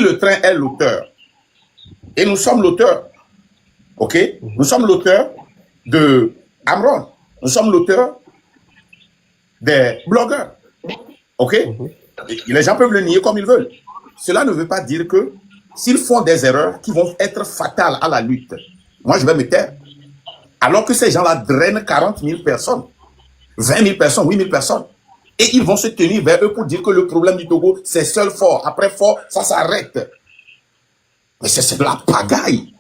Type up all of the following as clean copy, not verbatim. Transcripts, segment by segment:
le train est l'auteur, et nous sommes l'auteur, ok? Nous sommes l'auteur de Amron, nous sommes l'auteur des blogueurs, ok? Les gens peuvent le nier comme ils veulent. Cela ne veut pas dire que s'ils font des erreurs qui vont être fatales à la lutte, moi je vais me taire. Alors que ces gens-là drainent 40 000 personnes, 20 000 personnes, 8 000 personnes. Et ils vont se tenir vers eux pour dire que le problème du Togo, c'est seul fort. Après fort, ça s'arrête. Mais c'est de la pagaille.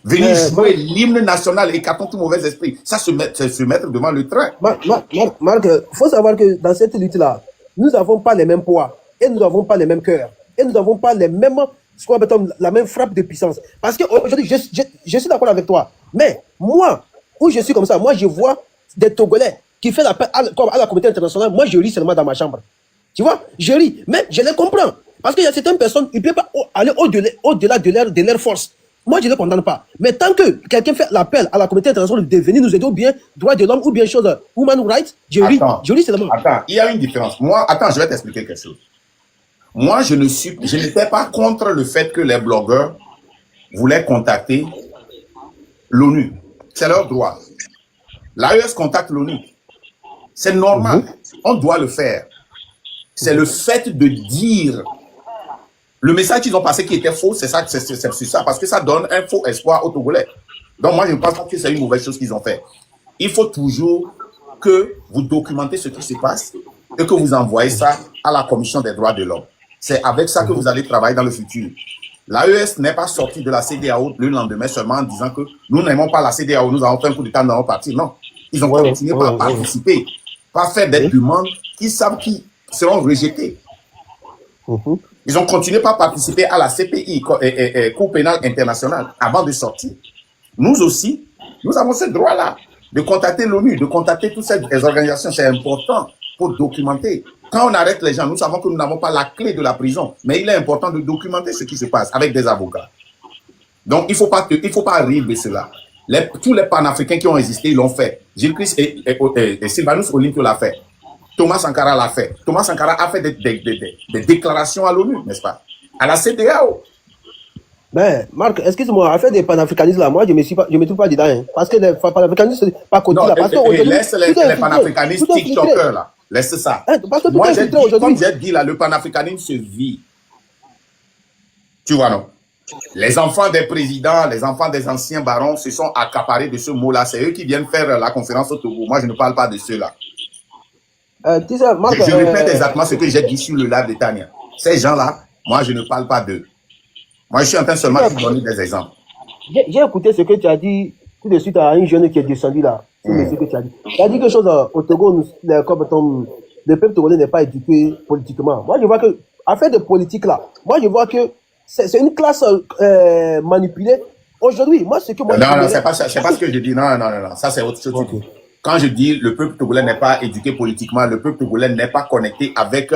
Venir jouer l'hymne national et qu'attend tout mauvais esprit. Ça, se mettre devant le train. Marc, il faut savoir que dans cette lutte-là, nous n'avons pas les mêmes poids et nous n'avons pas les mêmes cœurs et nous n'avons pas les mêmes, ce qu'on appelle la même frappe de puissance. Parce qu'aujourd'hui, je suis d'accord avec toi. Mais moi, où je suis comme ça, moi je vois des Togolais qui font l'appel à la communauté internationale. Moi je ris seulement dans ma chambre. Tu vois, je ris, mais je les comprends. Parce qu'il y a certaines personnes, ils ne peuvent pas aller au-delà de leur force. Moi, je ne les condamne pas. Mais tant que quelqu'un fait l'appel à la communauté internationale de venir nous aider, ou bien droits de l'homme, ou bien chose, human rights, je ris seulement. Attends, il y a une différence. Moi, attends, je vais t'expliquer quelque chose. Moi, je n'étais pas contre le fait que les blogueurs voulaient contacter l'ONU. C'est leur droit. L'AES contacte l'ONU. C'est normal. On doit le faire. C'est le fait de dire le message qu'ils ont passé qui était faux, c'est ça, parce que ça donne un faux espoir aux Togolais. Donc moi, je ne pense pas que c'est une mauvaise chose qu'ils ont fait. Il faut toujours que vous documentez ce qui se passe et que vous envoyez ça à la Commission des droits de l'homme. C'est avec ça que vous allez travailler dans le futur. L'AES n'est pas sortie de la CEDEAO le lendemain seulement en disant que nous n'aimons pas la CEDEAO, nous avons fait un coup d'État dans notre parti. Non, ils ont continué par participer, par faire des demandes qu'ils savent qui seront rejetées. Ils ont continué par participer à la CPI, Cour pénale internationale, avant de sortir. Nous aussi, nous avons ce droit-là de contacter l'ONU, de contacter toutes ces organisations. C'est important pour documenter. Quand on arrête les gens, nous savons que nous n'avons pas la clé de la prison, mais il est important de documenter ce qui se passe avec des avocats. Donc, il ne faut pas rire de cela. Tous les panafricains qui ont existé, ils l'ont fait. Gilles Christ et Sylvanus Olympio l'a fait. Thomas Sankara l'a fait. Thomas Sankara a fait des déclarations à l'ONU, n'est-ce pas? À la CEDEAO. Ben, Marc, excuse-moi, à faire des panafricanistes là, moi je me trouve pas dedans. Hein, parce que les panafricanistes, pas côté là. Parce que laisse les panafricanistes TikTokers là. Laisse ça. Hein, parce que moi, comme j'ai dit là, le panafricanisme se vit. Tu vois, non? Les enfants des présidents, les enfants des anciens barons se sont accaparés de ce mot-là. C'est eux qui viennent faire la conférence au Togo. Moi, je ne parle pas de ceux-là. Marc, je répète exactement ce que j'ai dit sur le live de Tania. Ces gens-là, moi, je ne parle pas d'eux. Moi, je suis en train seulement de donner des exemples. J'ai écouté ce que tu as dit tout de suite à une jeune qui est descendue là. Ce que tu as dit. Tu as dit quelque chose au Togo, le peuple togolais n'est pas éduqué politiquement. Moi, je vois que, affaire de politique là, moi, je vois que c'est une classe manipulée. Aujourd'hui, moi, ce que moi... Non, c'est pas ce que je dis. Non, ça c'est autre chose. Okay. Quand je dis le peuple togolais n'est pas éduqué politiquement, le peuple togolais n'est pas connecté avec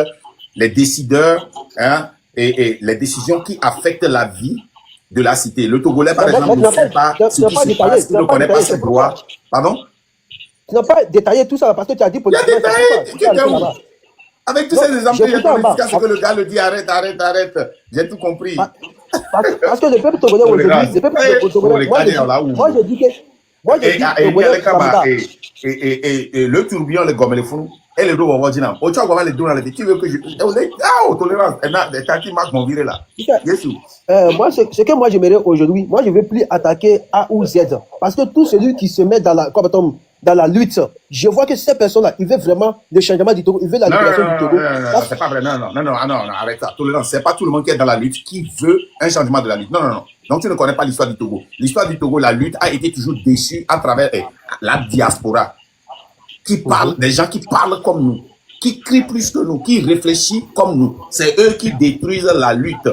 les décideurs, hein, et les décisions qui affectent la vie de la cité. Le Togolais, par exemple, ne sait pas ce qui se passe, il ne connaît pas ses droits. Pardon? Tu n'as pas détaillé tout ça parce que tu as dit politiquement. Il y a détaillé. Avec tous ces exemples que j'ai donnés, jusqu'à ce que le gars le dit arrête. J'ai tout compris. Parce que le peuple togolais aujourd'hui, moi je dis que... Et le tourbillon, le gomme, le fou, et le dos, on va dire, tu vas les deux dans les tu veux que je. Tolérance, et t'as qui marque mon viré là. Moi, ce que moi j'aimerais aujourd'hui, moi je ne veux plus attaquer A ou Z. Parce que tout celui qui se met dans la lutte, je vois que ces personnes-là, ils veulent vraiment le changement du Togo, ils veulent la libération du Togo. Non, c'est pas vrai. Non, arrête ça. Tolérance, c'est pas tout le monde qui est dans la lutte qui veut un changement de la lutte. Non. Donc, tu ne connais pas l'histoire du Togo. L'histoire du Togo, la lutte a été toujours déçue à travers la diaspora. Qui parle, des gens qui parlent comme nous, qui crient plus que nous, qui réfléchissent comme nous. C'est eux qui détruisent la lutte.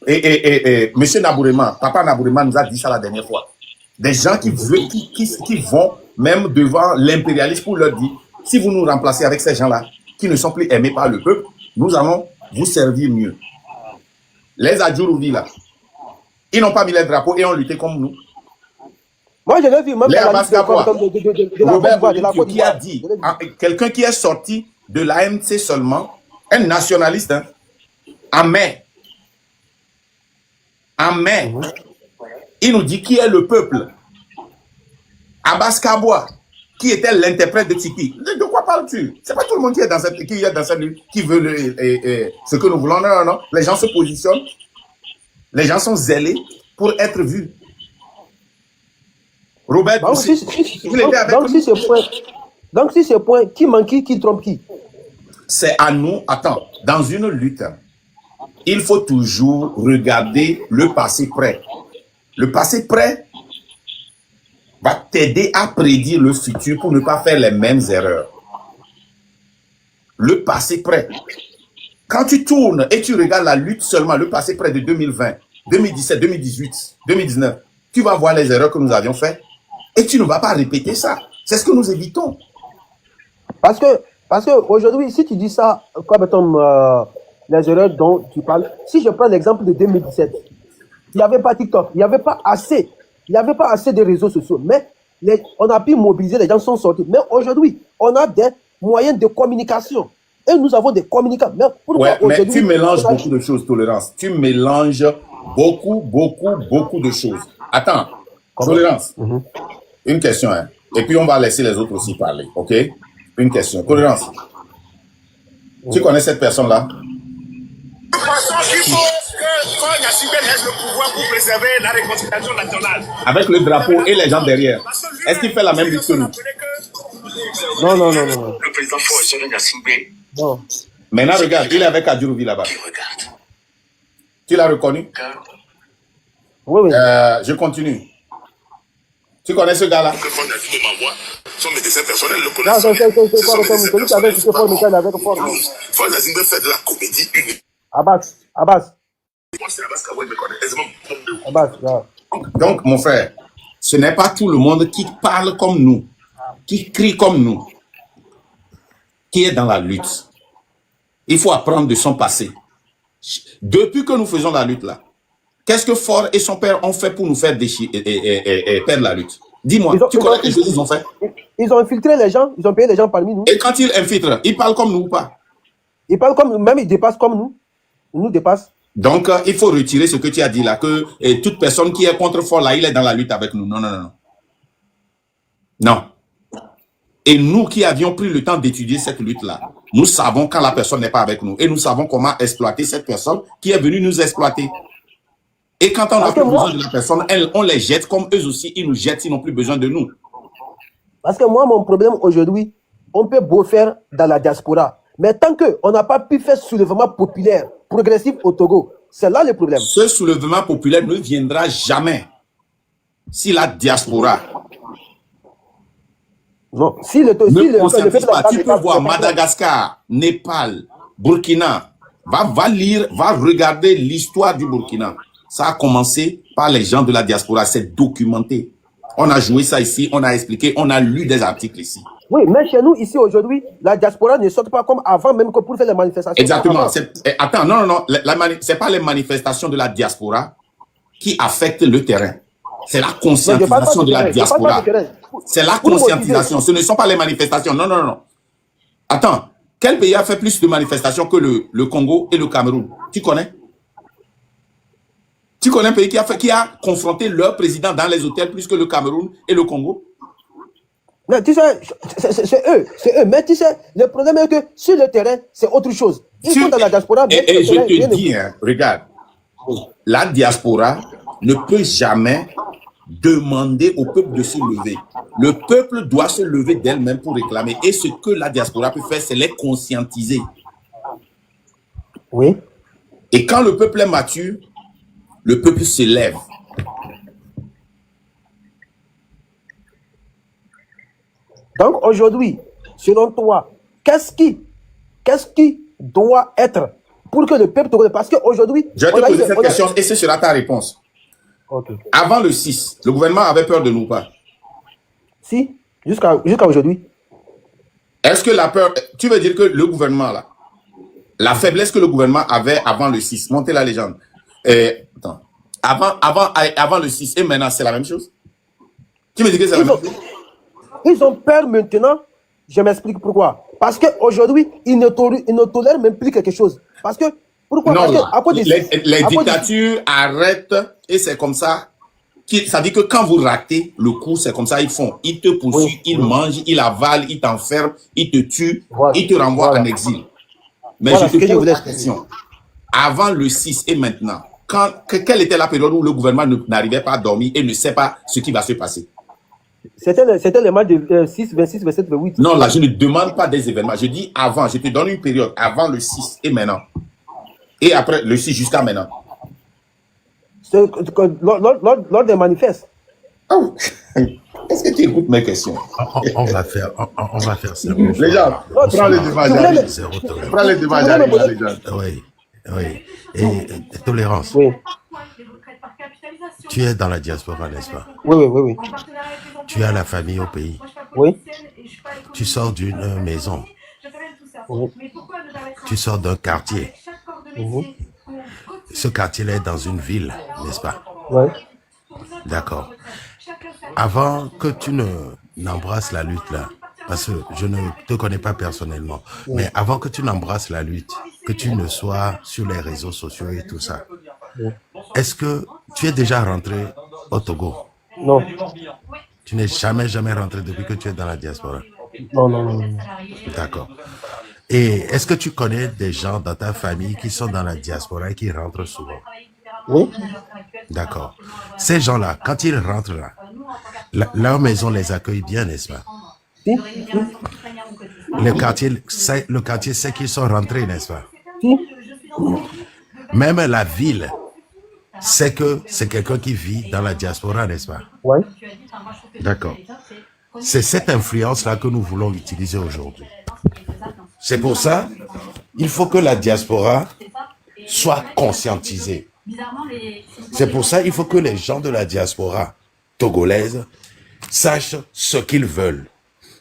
Et M. Naboureman, Papa Naboureman nous a dit ça la dernière fois. Des gens qui vont même devant l'impérialisme pour leur dire, si vous nous remplacez avec ces gens-là, qui ne sont plus aimés par le peuple, nous allons vous servir mieux. Les Adjourouvi, là, ils n'ont pas mis les drapeaux et ont lutté comme nous. Moi, je l'ai vu, même Robert qui a dit, quelqu'un qui est sorti de l'AMC seulement, un nationaliste, hein, en mai, En mai, il nous dit qui est le peuple. Abbas Kaboua, qui était l'interprète de Tiki. De quoi parles-tu? C'est pas tout le monde qui est dans cette lutte, qui veut ce que nous voulons. Non, non, non. Les gens se positionnent. Les gens sont zélés pour être vus. Robert, Donc, si c'est point, qui manque qui trompe qui? C'est à nous, attends, dans une lutte, il faut toujours regarder le passé près. Le passé près va t'aider à prédire le futur pour ne pas faire les mêmes erreurs. Le passé près. Quand tu tournes et tu regardes la lutte seulement, le passé près de 2020, 2017, 2018, 2019, tu vas voir les erreurs que nous avions faites et tu ne vas pas répéter ça. C'est ce que nous évitons. Parce que aujourd'hui, si tu dis ça, comme les erreurs dont tu parles, si je prends l'exemple de 2017, il n'y avait pas TikTok, il n'y avait pas assez de réseaux sociaux, mais on a pu mobiliser, les gens sont sortis. Mais aujourd'hui, on a des moyens de communication. Et nous avons des communicants. Mais pourquoi mais tu mélanges beaucoup de choses, Tolérance. Tu mélanges beaucoup de choses. Attends, Tolérance. Une question, hein. Et puis on va laisser les autres aussi parler, ok? Une question. Tolérance. Tu connais cette personne-là? Nous pensons qu'il faut que Paul Yassibé laisse le pouvoir pour préserver la réconciliation nationale. Avec le drapeau et les gens derrière. Est-ce qu'il fait la même lutte que nous? Non. Le président Paul Yassibé. Non. Maintenant, regarde, il est avec Adjurouvi là-bas. Tu l'as reconnu? Oui. Je continue. Tu connais ce gars-là? Son médecin personnel le connaît. Non, c'est celui qui avait cité Paul Michel avec Paul. Paul Yassibé fait de la comédie unique. Abbas. Moi, c'est Abbas Kaboua, il me connaît aisément. Abbas, là. Donc, mon frère, ce n'est pas tout le monde qui parle comme nous, qui crie comme nous, qui est dans la lutte. Il faut apprendre de son passé. Depuis que nous faisons la lutte là, qu'est-ce que Ford et son père ont fait pour nous faire perdre la lutte? Dis-moi, tu connais les choses qu'ils ont fait? Ils ont infiltré les gens, ils ont payé les gens parmi nous. Et quand ils infiltrent, ils parlent comme nous ou pas? Ils parlent comme nous, même ils dépassent comme nous. Ils nous dépassent. Donc, il faut retirer ce que tu as dit là, que toute personne qui est contre Ford là, il est dans la lutte avec nous. Non. Et nous qui avions pris le temps d'étudier cette lutte-là, nous savons quand la personne n'est pas avec nous. Et nous savons comment exploiter cette personne qui est venue nous exploiter. Et quand on n'a plus besoin de la personne, on les jette comme eux aussi, ils nous jettent, ils n'ont plus besoin de nous. Parce que moi, mon problème aujourd'hui, on peut beau faire dans la diaspora. Mais tant qu'on n'a pas pu faire soulèvement populaire, progressif au Togo, c'est là le problème. Ce soulèvement populaire ne viendra jamais si la diaspora non. ne conscientise pas. Tu peux voir Madagascar, Népal, Burkina. Va regarder l'histoire du Burkina. Ça a commencé par les gens de la diaspora. C'est documenté. On a joué ça ici, on a expliqué, on a lu des articles ici. Oui, mais chez nous, ici, aujourd'hui, la diaspora ne sort pas comme avant, même que pour faire les manifestations. Exactement. Attends, non. Ce n'est pas les manifestations de la diaspora qui affectent le terrain. C'est la conscientisation de la diaspora. C'est la conscientisation. Ce ne sont pas les manifestations. Non. Attends, quel pays a fait plus de manifestations que le Congo et le Cameroun? Tu connais? Tu connais un pays qui a confronté leur président dans les hôtels plus que le Cameroun et le Congo? Non, tu sais, c'est eux. Mais tu sais, le problème est que sur le terrain, c'est autre chose. Ils sont dans la diaspora. Et je te dis, regarde, la diaspora ne peut jamais demander au peuple de se lever. Le peuple doit se lever d'elle-même pour réclamer. Et ce que la diaspora peut faire, c'est les conscientiser. Oui. Et quand le peuple est mature, le peuple se lève. Donc aujourd'hui, selon toi, qu'est-ce qui doit être pour que le peuple togolais, parce qu'aujourd'hui... Je vais te poser cette question et ce sera ta réponse. Okay. Avant le 6, le gouvernement avait peur de nous ou pas? Si, jusqu'à aujourd'hui. Est-ce que la peur... Tu veux dire que le gouvernement, là, la faiblesse que le gouvernement avait avant le 6, montez la légende. Attends. Avant le 6 et maintenant, c'est la même chose? Tu me dis que c'est la même chose? Ils ont peur maintenant. Je m'explique pourquoi. Parce qu'aujourd'hui, ils ne tolèrent même plus quelque chose. Parce que Pourquoi? Parce Non, que à cause de les à cause de dictatures arrêtent et c'est comme ça. Ça dit que quand vous ratez le coup, c'est comme ça ils font. Ils te poursuivent, ils mangent, ils avalent, ils t'enferment, ils te tuent, voilà, ils te renvoient en voilà, exil. Mais voilà je ce te que je pose voulais la expliquer. question. Avant le 6 et maintenant, quelle était la période où le gouvernement n'arrivait pas à dormir et ne sait pas ce qui va se passer? C'était le match de 6, 26, 27, 28. Non, là, je ne demande pas des événements. Je dis avant. Je te donne une période avant le 6 et maintenant. Et après le 6 jusqu'à maintenant. Lors des manifestes. Oh. Est-ce que tu écoutes mes questions? On va faire ça. Les gens, Non, prends les devants, tu voulais j'arrive. Zéro tolérance. Prends les devants, tu voulais me j'arrive, poser. les gens. Oui, oui. Et tolérance. Oui, Tu es dans la diaspora, n'est-ce pas? oui, oui, oui, oui. Tu as la famille au pays. Oui. Tu sors d'une maison. Oui. Tu sors d'un quartier. Mhm. Ce quartier-là est dans une ville, n'est-ce pas? Ouais. D'accord. Avant que tu n'embrasses la lutte là, parce que je ne te connais pas personnellement, mais avant que tu n'embrasses la lutte, que tu ne sois sur les réseaux sociaux et tout ça, est-ce que tu es déjà rentré au Togo? Non. Tu n'es jamais rentré depuis que tu es dans la diaspora? Non, non, non, non. D'accord. Et est-ce que tu connais des gens dans ta famille qui sont dans la diaspora et qui rentrent souvent? Oui. D'accord. Ces gens-là, quand ils rentrent là, leur maison les accueille bien, n'est-ce pas? Si. Le quartier sait qu'ils sont rentrés, n'est-ce pas? Si. Même la ville sait que c'est quelqu'un qui vit dans la diaspora, n'est-ce pas? Ouais. D'accord. C'est cette influence-là que nous voulons utiliser aujourd'hui. C'est pour ça, il faut que la diaspora soit conscientisée. C'est pour ça, il faut que les gens de la diaspora togolaise sachent ce qu'ils veulent,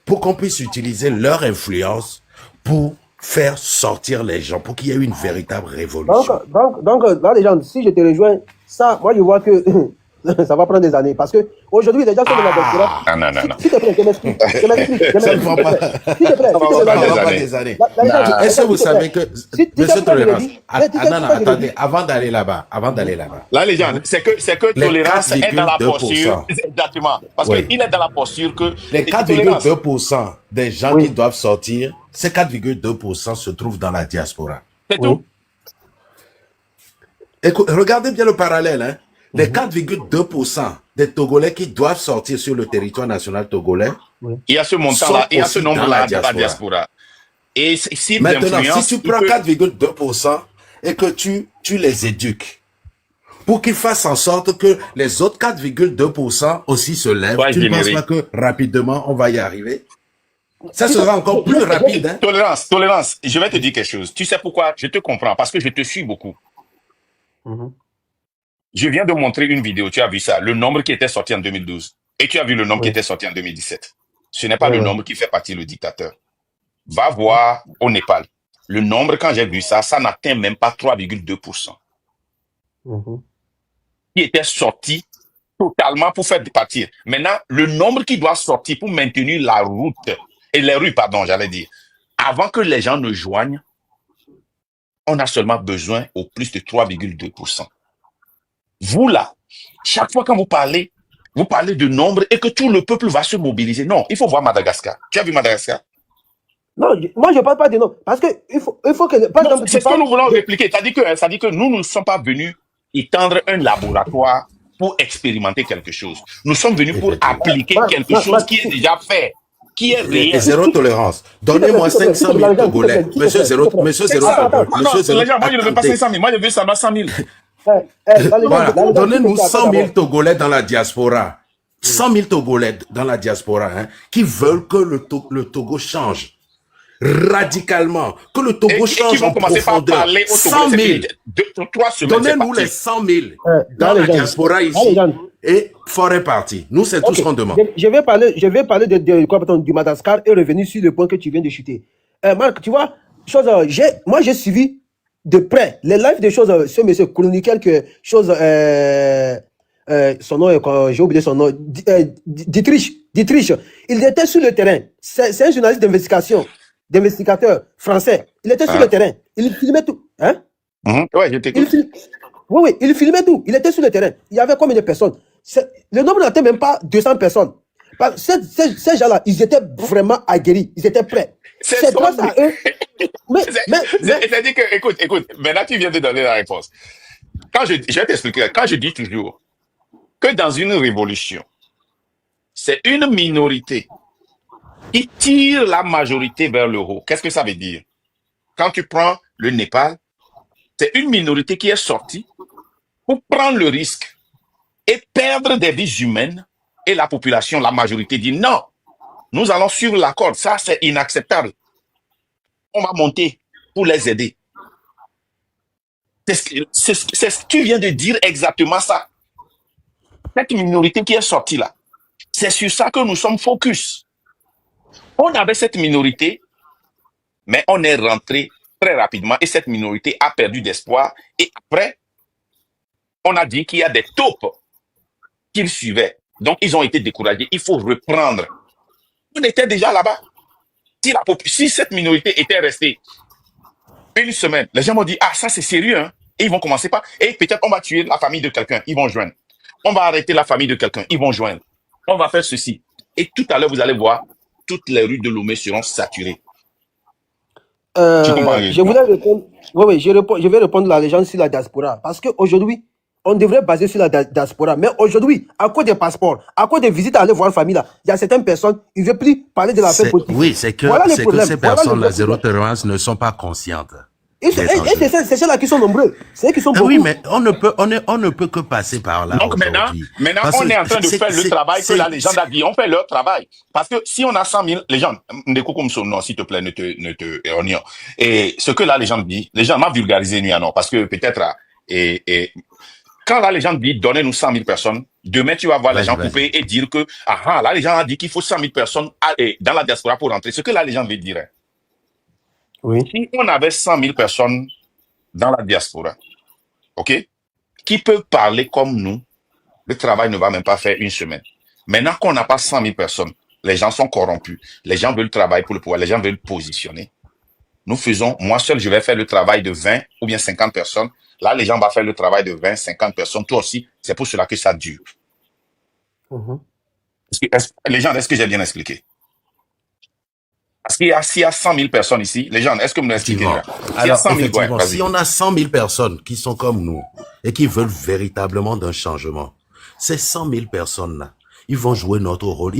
pour qu'on puisse utiliser leur influence pour faire sortir les gens, pour qu'il y ait une véritable révolution. Donc, là, les gens, si je te rejoins, ça, moi, je vois que ça va prendre des années. Parce que aujourd'hui, les gens sont de la diaspora. Non, non, non, non. S'il te plaît, je m'explique. Ça ne prend pas, S'il te plaît, Ça va s'il te prendre plaît. des des années. années. Est-ce que vous savez que, Monsieur Tolérance, non, attendez, avant d'aller là-bas, Là, les gens, c'est que Les Tolérance est dans la 4,2%. posture. Exactement. Parce Oui. qu'il est dans la posture que. les Tolérance. 4,2% des gens Oui. qui doivent sortir, ces 4,2% se trouvent dans la diaspora. C'est Oui. tout. Écoute, regardez bien le parallèle, hein. Les 4,2% des Togolais qui doivent sortir sur le territoire national togolais. Il y a ce montant-là, Sont il y a ce aussi dans nombre-là la de la diaspora. diaspora. Et si Maintenant, l'influence, si tu il prends peut- 4,2% et que tu les éduques pour qu'ils fassent en sorte que les autres 4,2% aussi se lèvent, Soient tu ne penses générés. pas que rapidement on va y arriver? Ça sera encore plus rapide, hein? Tolérance, je vais te dire quelque chose. Tu sais pourquoi? Je te comprends, parce que je te suis beaucoup. Mhm. Je viens de montrer une vidéo, tu as vu ça, le nombre qui était sorti en 2012. Et tu as vu le nombre qui Oui. était sorti en 2017. Ce n'est pas Oui, le oui. nombre qui fait partie du dictateur. Va voir au Népal. Le nombre, quand j'ai vu ça, ça n'atteint même pas 3,2%. Mhm. Qui était sorti totalement pour faire partir. Maintenant, le nombre qui doit sortir pour maintenir la route, et les rues, pardon, j'allais dire, avant que les gens ne joignent, on a seulement besoin au plus de 3,2%. Vous là, chaque fois quand vous parlez de nombre et que tout le peuple va se mobiliser. Non, il faut voir Madagascar. Tu as vu Madagascar? Non, moi, je ne parle pas de nom. Parce que il faut que, par Non, exemple, c'est tu ce que parles nous voulons de- répliquer. C'est-à-dire que nous ne sommes pas venus étendre un laboratoire pour expérimenter quelque chose. Nous sommes venus pour Effectivement. appliquer Ma- quelque ma- chose ma- qui est déjà fait, qui est Et réel. zéro tolérance. Donnez-moi S'il te plaît, 500 s'il te 000 plaît, Togolais. s'il te plaît, Monsieur zéro, s'il te plaît. monsieur zéro, Attends, Non, monsieur zéro. les gens, moi je ne veux pas Attendez. 500 000, moi je veux seulement 100 000. Là, les gens, Voilà, là, les gens, donnez-nous s'il te plaît, 100 000 d'abord. Togolais dans la diaspora. 100 000 Togolais dans la diaspora, hein, qui veulent que le Togo change radicalement, que le Et Togo qui change vont en commencer par profondeur. parler au 100 Togo. 000. 3 semaines, c'est Donnez-nous les parti. 100 000 Là, dans les la gens, diaspora là, les ici gens. et forêt partie. Nous, c'est tout Ok. ce qu'on demande. Je vais parler de quoi, pardon, du Madagascar et revenir sur le point que tu viens de chuter. Marc, tu vois, moi j'ai suivi de près les lives des choses, ce monsieur chroniquait quelque chose, son nom, j'ai oublié son nom, Dietrich. Il était sur le terrain. C'est un journaliste d'investigateur français. Il était sur le terrain. Il filmait tout. Hein? Ouais, je Il t'écoute. fil- Oui, oui, il filmait tout. Il était sur le terrain. Il y avait combien de personnes? Le nombre n'atteint même pas 200 personnes. Ces gens-là, ils étaient vraiment aguerris. Ils étaient prêts. C'est C'est son... grâce à eux. Mais, mais, C'est-à-dire que, écoute, maintenant tu viens de donner la réponse. Je vais t'expliquer. Quand je dis toujours que dans une révolution, c'est une minorité qui tire la majorité vers le haut. Qu'est-ce que ça veut dire? Quand tu prends le Népal, c'est une minorité qui est sortie pour prendre le risque et perdre des vies humaines, et la population, la majorité dit non, nous allons suivre l'accord, ça c'est inacceptable. On va monter pour les aider. Tu viens de dire exactement ça. Cette minorité qui est sortie là, c'est sur ça que nous sommes focus. On avait cette minorité, mais on est rentré très rapidement et cette minorité a perdu d'espoir. Et après, on a dit qu'il y a des taupes qu'ils suivaient. Donc, ils ont été découragés. Il faut reprendre. On était déjà là-bas. Si cette minorité était restée une semaine, les gens vont dire, ah, ça c'est sérieux, hein? Et ils vont commencer par, et peut-être on va tuer la famille de quelqu'un, ils vont joindre. On va arrêter la famille de quelqu'un, ils vont joindre. On va faire ceci. Et tout à l'heure, vous allez voir, toutes les rues de Lomé seront saturées. Tu comprends? je voulais répondre. Oui, oui, je vais répondre à la légende sur la diaspora. Parce qu'aujourd'hui, on devrait baser sur la diaspora. Mais aujourd'hui, à cause des passeports, à cause des visites à aller voir la famille, là, il y a certaines personnes, ils ne veulent plus parler de l'affaire politique. Oui, c'est que, Voilà le que problème. ces Voilà personnes-là, le zéro problème. tolérance, ne sont pas conscientes. Et c'est ceux-là qui sont nombreux. C'est eux qui sont beaucoup. Oui, mais on ne peut que passer par là Donc aujourd'hui. maintenant on est en train de faire le travail que la légende a dit. On fait leur travail. Parce que si on a 100 000, légende, non, s'il te plaît, ne te éloignons. Et ce que la légende dit, les gens m'a vulgarisé nuit à non, parce que peut-être, quand la légende dit, donnez-nous 100 000 personnes, demain tu vas voir les gens couper et dire que, la légende a dit qu'il faut 100 000 personnes dans la diaspora pour rentrer. Ce que la légende veut dire. Oui. Si on avait 100 000 personnes dans la diaspora, ok, qui peuvent parler comme nous, le travail ne va même pas faire une semaine. Maintenant qu'on n'a pas 100 000 personnes, les gens sont corrompus, les gens veulent travailler pour le pouvoir, les gens veulent positionner. Nous faisons, moi seul, je vais faire le travail de 20 ou bien 50 personnes. Là, les gens vont faire le travail de 20, 50 personnes. Toi aussi, c'est pour cela que ça dure. Les gens, est-ce que j'ai bien expliqué? Parce s'il y a 100 000 personnes ici, les gens, est-ce que vous me l'expliquez? Alors, effectivement, si on a 100 000 personnes qui sont comme nous et qui veulent véritablement d'un changement, ces 100 000 personnes-là, ils vont jouer notre rôle.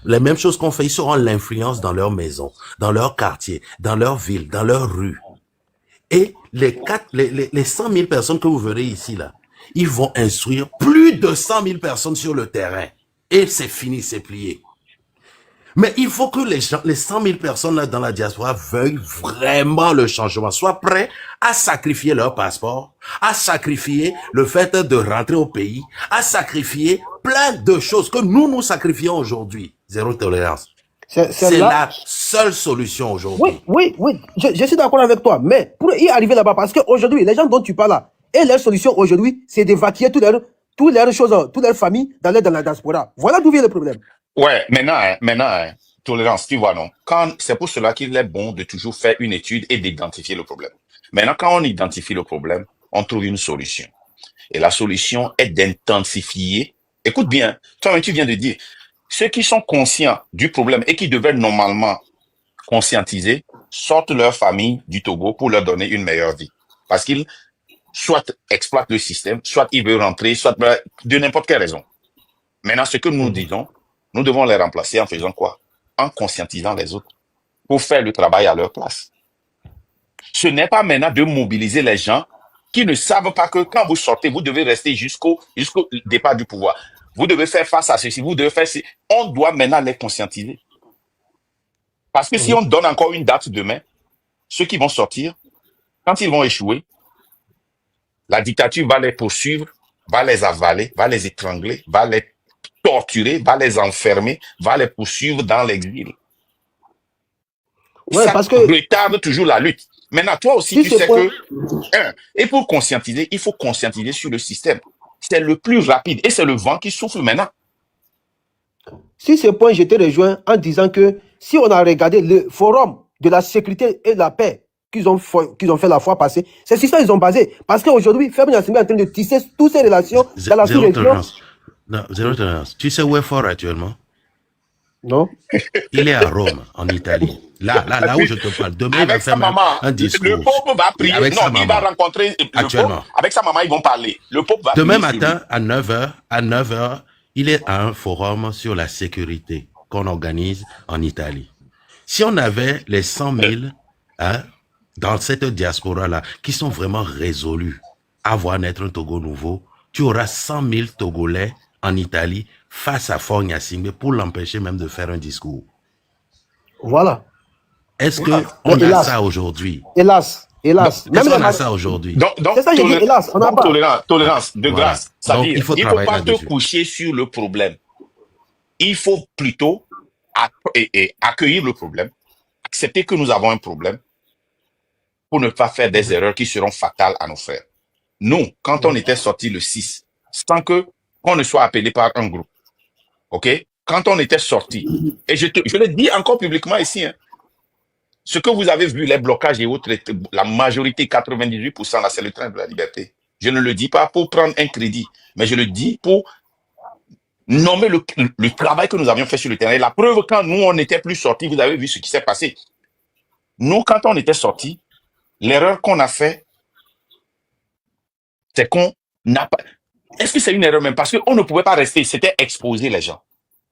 Les mêmes choses qu'on fait, ils seront l'influence dans leur maison, dans leur quartier, dans leur ville, dans leur rue. Et les 100 000 personnes que vous verrez ici, là, ils vont instruire plus de 100 000 personnes sur le terrain. Et c'est fini, c'est plié. Mais il faut que les 100 000 personnes là dans la diaspora veuillent vraiment le changement, soient prêts à sacrifier leur passeport, à sacrifier le fait de rentrer au pays, à sacrifier plein de choses que nous sacrifions aujourd'hui. Zéro tolérance. C'est la seule solution aujourd'hui. Oui, je suis d'accord avec toi. Mais pour y arriver là-bas, parce qu'aujourd'hui, les gens dont tu parles là, et leur solution aujourd'hui, c'est d'évacuer toutes leurs choses, toutes leurs familles dans la diaspora. Voilà d'où vient le problème. Ouais, maintenant, tolérance, tu vois, non? C'est pour cela qu'il est bon de toujours faire une étude et d'identifier le problème. Maintenant, quand on identifie le problème, on trouve une solution. Et la solution est d'intensifier. Écoute bien, toi, tu viens de dire, ceux qui sont conscients du problème et qui devaient normalement conscientiser, sortent leur famille du Togo pour leur donner une meilleure vie. Parce qu'ils soit exploitent le système, soit ils veulent rentrer, soit de n'importe quelle raison. Maintenant, ce que nous disons, nous devons les remplacer en faisant quoi? En conscientisant les autres pour faire le travail à leur place. Ce n'est pas maintenant de mobiliser les gens qui ne savent pas que quand vous sortez, vous devez rester jusqu'au départ du pouvoir. Vous devez faire face à ceci, vous devez faire ceci. On doit maintenant les conscientiser. Parce que si on donne encore une date demain, ceux qui vont sortir, quand ils vont échouer, la dictature va les poursuivre, va les avaler, va les étrangler, va les torturer, va les enfermer, va les poursuivre dans l'exil. Ouais, ça parce que retarde toujours la lutte. Maintenant, toi aussi, tu sais que, et pour conscientiser, il faut conscientiser sur le système. C'est le plus rapide et c'est le vent qui souffle maintenant. Sur ce point, je te rejoins en disant que si on a regardé le forum de la sécurité et de la paix qu'ils ont fait la fois passée, c'est sur ça qu'ils ont basé. Parce qu'aujourd'hui, Fabian Gnassingbé est en train de tisser toutes ces relations dans la Zéro sous-région. tolérance. Non, zéro tolérance. Tu sais où est Fort actuellement? Non? Il est à Rome, en Italie. Là où je te parle. Demain, il va Avec sa faire même maman, un discours. le pope va prier. Avec Non, sa il va maman. rencontrer le Actuellement. pope. Avec sa maman, ils vont parler. Le pope va Demain prier sur lui. matin, à 9h, il est à un forum sur la sécurité qu'on organise en Italie. Si on avait les 100 000 hein, dans cette diaspora-là, qui sont vraiment résolus à voir naître un Togo nouveau, tu auras 100 000 Togolais en Italie face à Faure Gnassingbé pour l'empêcher même de faire un discours. Voilà. Est-ce Voilà. qu'on Mais a hélas. ça aujourd'hui? Hélas. Est-ce Même qu'on les a ça aujourd'hui? Donc, C'est ça, j'ai dit, hélas, on n'a donc, pas. tolérance, de Voilà. grâce. Ça Donc, veut dire, il faut il faut travailler pas te là-dessus. coucher sur le problème. Il faut plutôt accueillir le problème, accepter que nous avons un problème pour ne pas faire des erreurs qui seront fatales à nos frères. Nous, quand on était sorti le 6, sans que qu'on ne soit appelé par un groupe, ok? Quand on était sorti, et je le dis encore publiquement ici, hein, ce que vous avez vu, les blocages et autres, la majorité, 98%, là, c'est le train de la liberté. Je ne le dis pas pour prendre un crédit, mais je le dis pour nommer le travail que nous avions fait sur le terrain. Et la preuve, quand nous, on n'était plus sortis, vous avez vu ce qui s'est passé. Nous, quand on était sortis, l'erreur qu'on a fait, c'est qu'on n'a pas... Est-ce que c'est une erreur même? Parce qu'on ne pouvait pas rester, c'était exposer les gens.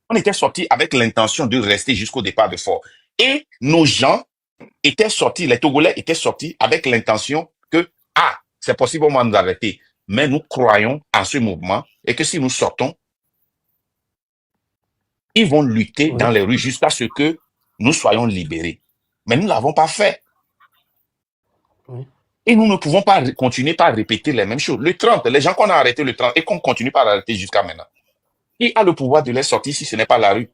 On était sortis avec l'intention de rester jusqu'au départ de Fort. Et nos gens étaient sortis, les Togolais étaient sortis avec l'intention que, c'est possible au moins de nous arrêter. Mais nous croyons en ce mouvement et que si nous sortons, ils vont lutter dans les rues jusqu'à ce que nous soyons libérés. Mais nous ne l'avons pas fait. Oui. Et nous ne pouvons pas continuer par répéter les mêmes choses. Le 30, les gens qu'on a arrêtés le 30 et qu'on continue par arrêter jusqu'à maintenant. Qui a le pouvoir de les sortir si ce n'est pas la rue?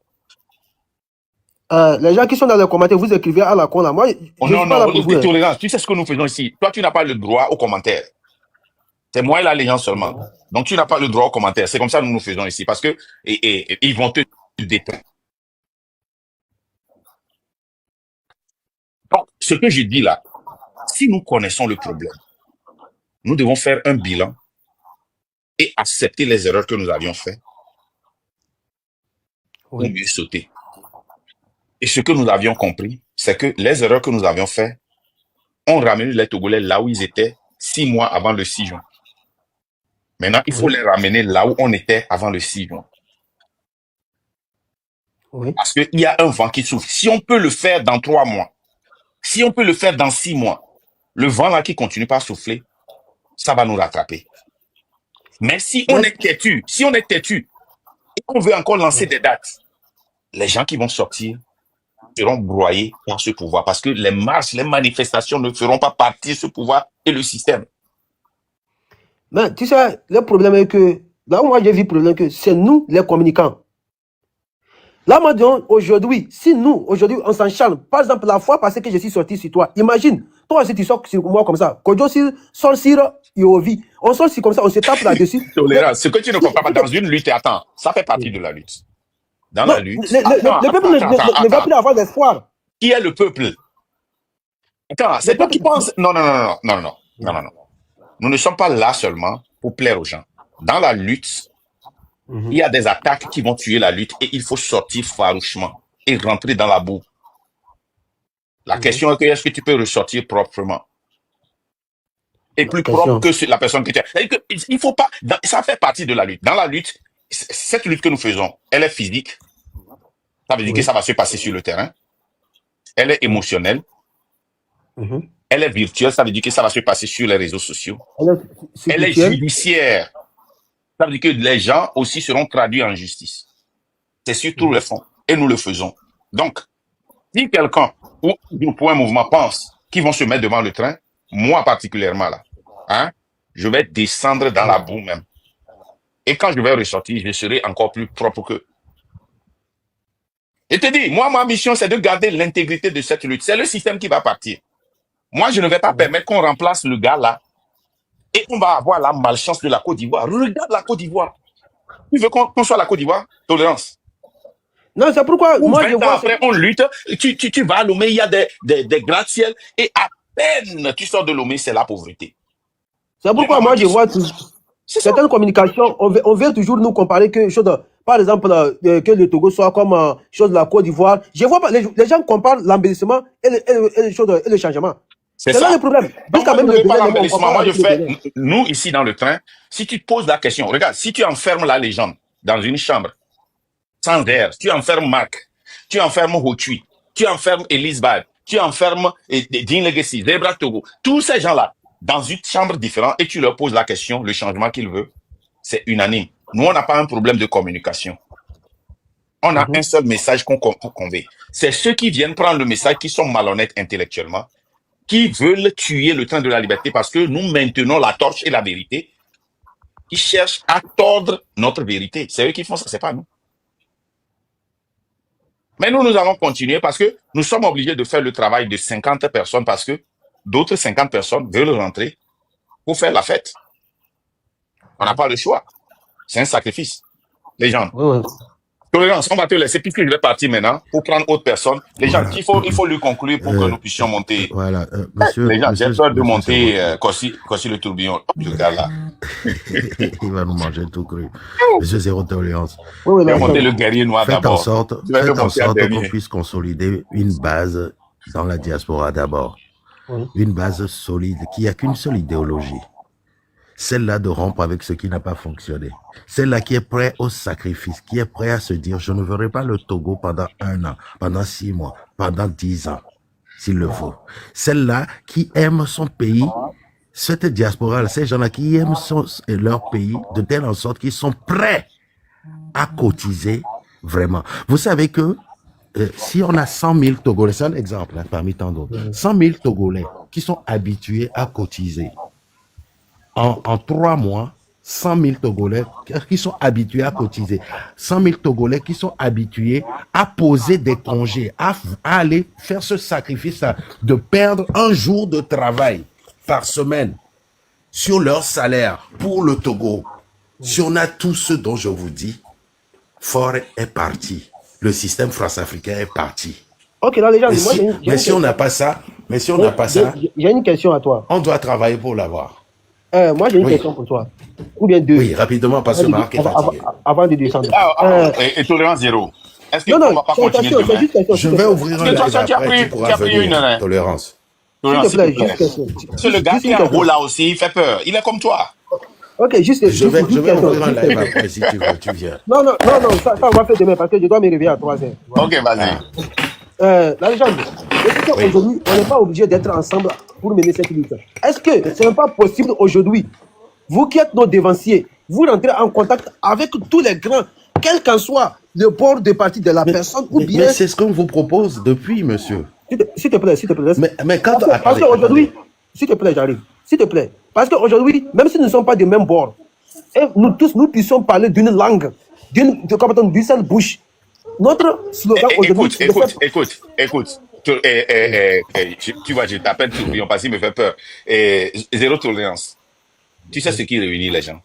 Les gens qui sont dans les commentaires, vous écrivez à la con là. Moi, je suis pas là pour vous. Tolérance. Tu sais ce que nous faisons ici. Toi, tu n'as pas le droit aux commentaires. C'est moi et là les gens seulement. Donc, tu n'as pas le droit aux commentaires. C'est comme ça que nous faisons ici. Parce que ils vont te détruire. Donc, ce que je dis là, si nous connaissons le problème, nous devons faire un bilan et accepter les erreurs que nous avions faites pour mieux sauter. Et ce que nous avions compris, c'est que les erreurs que nous avions faites ont ramené les Togolais là où ils étaient 6 mois avant le 6 juin. Maintenant, il faut les ramener là où on était avant le 6 juin. Parce qu'il y a un vent qui souffle. Si on peut le faire dans 3 mois, si on peut le faire dans 6 mois, le vent là qui continue pas à souffler, ça va nous rattraper. Mais si on est têtu, et qu'on veut encore lancer des dates, les gens qui vont sortir seront broyés par ce pouvoir. Parce que les marches, les manifestations ne feront pas partie de ce pouvoir et le système. Mais tu sais, le problème est que, là où moi j'ai vu le problème, que c'est nous les communicants. Là, moi, aujourd'hui, si nous, aujourd'hui, on s'encharne, par exemple, la fois passée que je suis sorti sur toi, imagine, toi aussi, tu sors sur moi comme ça. Kojo sort sur Yovi. On sort comme ça, on se tape là-dessus. Tolérance, ce que tu ne comprends pas dans une lutte, attends, ça fait partie de la lutte. Dans la lutte. Le peuple ne va plus avoir d'espoir. Qui est le peuple? Attends, c'est toi qui penses. Non. Nous ne sommes pas là seulement pour plaire aux gens. Dans la lutte, il y a des attaques qui vont tuer la lutte et il faut sortir farouchement et rentrer dans la boue. La question est que est-ce que tu peux ressortir proprement? Et plus propre que la personne que tu es. Il faut pas. Ça fait partie de la lutte. Dans la lutte, cette lutte que nous faisons, elle est physique. Ça veut dire que ça va se passer sur le terrain. Elle est émotionnelle. Elle est virtuelle. Ça veut dire que ça va se passer sur les réseaux sociaux. Elle est judiciaire. Ça veut dire que les gens aussi seront traduits en justice. C'est sur tous les fonds. Et nous le faisons. Donc, si quelqu'un ou pour un mouvement pense qu'ils vont se mettre devant le train, moi particulièrement là, je vais descendre dans la boue même. Et quand je vais ressortir, je serai encore plus propre qu'eux. Je te dis, moi, ma mission, c'est de garder l'intégrité de cette lutte. C'est le système qui va partir. Moi, je ne vais pas permettre qu'on remplace le gars là et on va avoir la malchance de la Côte d'Ivoire. Regarde la Côte d'Ivoire. Tu veux qu'on soit la Côte d'Ivoire? Tolérance. Non, c'est pourquoi moi je vois... Après, on lutte, tu vas à Lomé, il y a des gratte-ciel et peine tu sors de Lomé, c'est la pauvreté. C'est Les pourquoi mamans moi je qui... vois C'est ça. certaines communications, on veut toujours nous comparer que chose, par exemple, que le Togo soit comme chose de la Côte d'Ivoire. Je vois pas, les gens comparent l'embellissement et le changement. C'est C'est là ça. le problème. Donc, Jusqu'à moi, je même ne le veux pas Bénin, même, on l'embellissement. compare Moi, je avec le fais, Bénin. nous, ici, dans le train, si tu te poses la question, regarde, si tu enfermes la légende dans une chambre, sans air, tu enfermes Marc, tu enfermes Hotui, tu enfermes Elise Bad, tu enfermes Dean Legacy, Zebra Togo, tous ces gens-là, dans une chambre différente, et tu leur poses la question, le changement qu'ils veulent, c'est unanime. Nous, on n'a pas un problème de communication. On a un seul message qu'on convey. C'est ceux qui viennent prendre le message, qui sont malhonnêtes intellectuellement, qui veulent tuer le train de la liberté parce que nous maintenons la torche et la vérité, qui cherchent à tordre notre vérité. C'est eux qui font ça, c'est pas nous. Mais nous allons continuer parce que nous sommes obligés de faire le travail de 50 personnes parce que d'autres 50 personnes veulent rentrer pour faire la fête. On n'a pas le choix. C'est un sacrifice. Les gens. Oui. Tolérance, on va te laisser puisque je vais partir maintenant pour prendre autre personne. Les gens, Voilà. il faut lui conclure pour que nous puissions monter. Voilà, monsieur, Les gens, j'ai peur de monter Zéro- Kossi le tourbillon. Oh, le gars là. il va nous manger tout cru. Monsieur Zéro Tolérance, Oui, Je vais là, monter le guerrier noir faites en d'abord. sorte, Je vais le faites en monter en sorte qu'on dernier. puisse consolider une base dans la diaspora d'abord. Oui. Une base solide qui a qu'une seule idéologie. Celle-là de rompre avec ce qui n'a pas fonctionné. Celle-là qui est prêt au sacrifice, qui est prêt à se dire, je ne verrai pas le Togo pendant 1 an, pendant 6 mois, pendant 10 ans, s'il le faut. Celle-là qui aime son pays, cette diaspora, ces gens-là qui aiment leur pays de telle sorte qu'ils sont prêts à cotiser vraiment. Vous savez que si on a 100 000 Togolais, c'est un exemple parmi tant d'autres, 100 000 Togolais qui sont habitués à cotiser, en 3 mois, 100 000 Togolais qui sont habitués à cotiser, 100 000 Togolais qui sont habitués à poser des congés, à aller faire ce sacrifice de perdre un jour de travail par semaine sur leur salaire pour le Togo. Si on a tout ce dont je vous dis, Fort est parti. Le système france-africain est parti. Ok, là, les gens, Mais si on n'a pas ça, j'ai une question à toi. on doit travailler pour l'avoir. Moi, j'ai une question pour toi. Ou bien deux. Oui, rapidement, parce que Marc est fatigué. Avant de descendre. Et tolérance zéro. Est-ce qu'on Non, va pas c'est une continuer question, c'est demain? juste question. Je vais ouvrir un Parce que toi, live tu as après, pris- tu pourras tu as pris venir. une, Tolérance. Tolérance, S'il te plaît, s'il te juste plaît. question. Parce que le gars Juste qui une est en question. haut là aussi, il fait peur. Il est comme toi. Ok, juste Je vais question. ouvrir un live après si tu veux, tu viens. Non, ça on va faire demain parce que je dois me réveiller à 3 heures. Ok, vas-y. La légende, est-ce qu'aujourd'hui, on n'est pas obligé d'être ensemble pour mener cette lutte? Est-ce que ce n'est pas possible aujourd'hui, vous qui êtes nos dévanciers, vous rentrez en contact avec tous les grands, quel qu'en soit le bord de parti de la personne ou bien... Mais c'est ce qu'on vous propose depuis, monsieur. S'il te plaît. Mais quand... Parce qu'aujourd'hui, s'il te plaît, j'arrive. S'il te plaît. Parce qu'aujourd'hui, même si nous ne sommes pas du même bord, et nous tous, nous puissions parler d'une langue, d'une seule bouche. Notre slogan aujourd'hui... Écoute. Tu vois, je t'appelle tourbillon parce qu'il me fait peur. Zéro tolérance. Tu sais ce qui réunit les gens.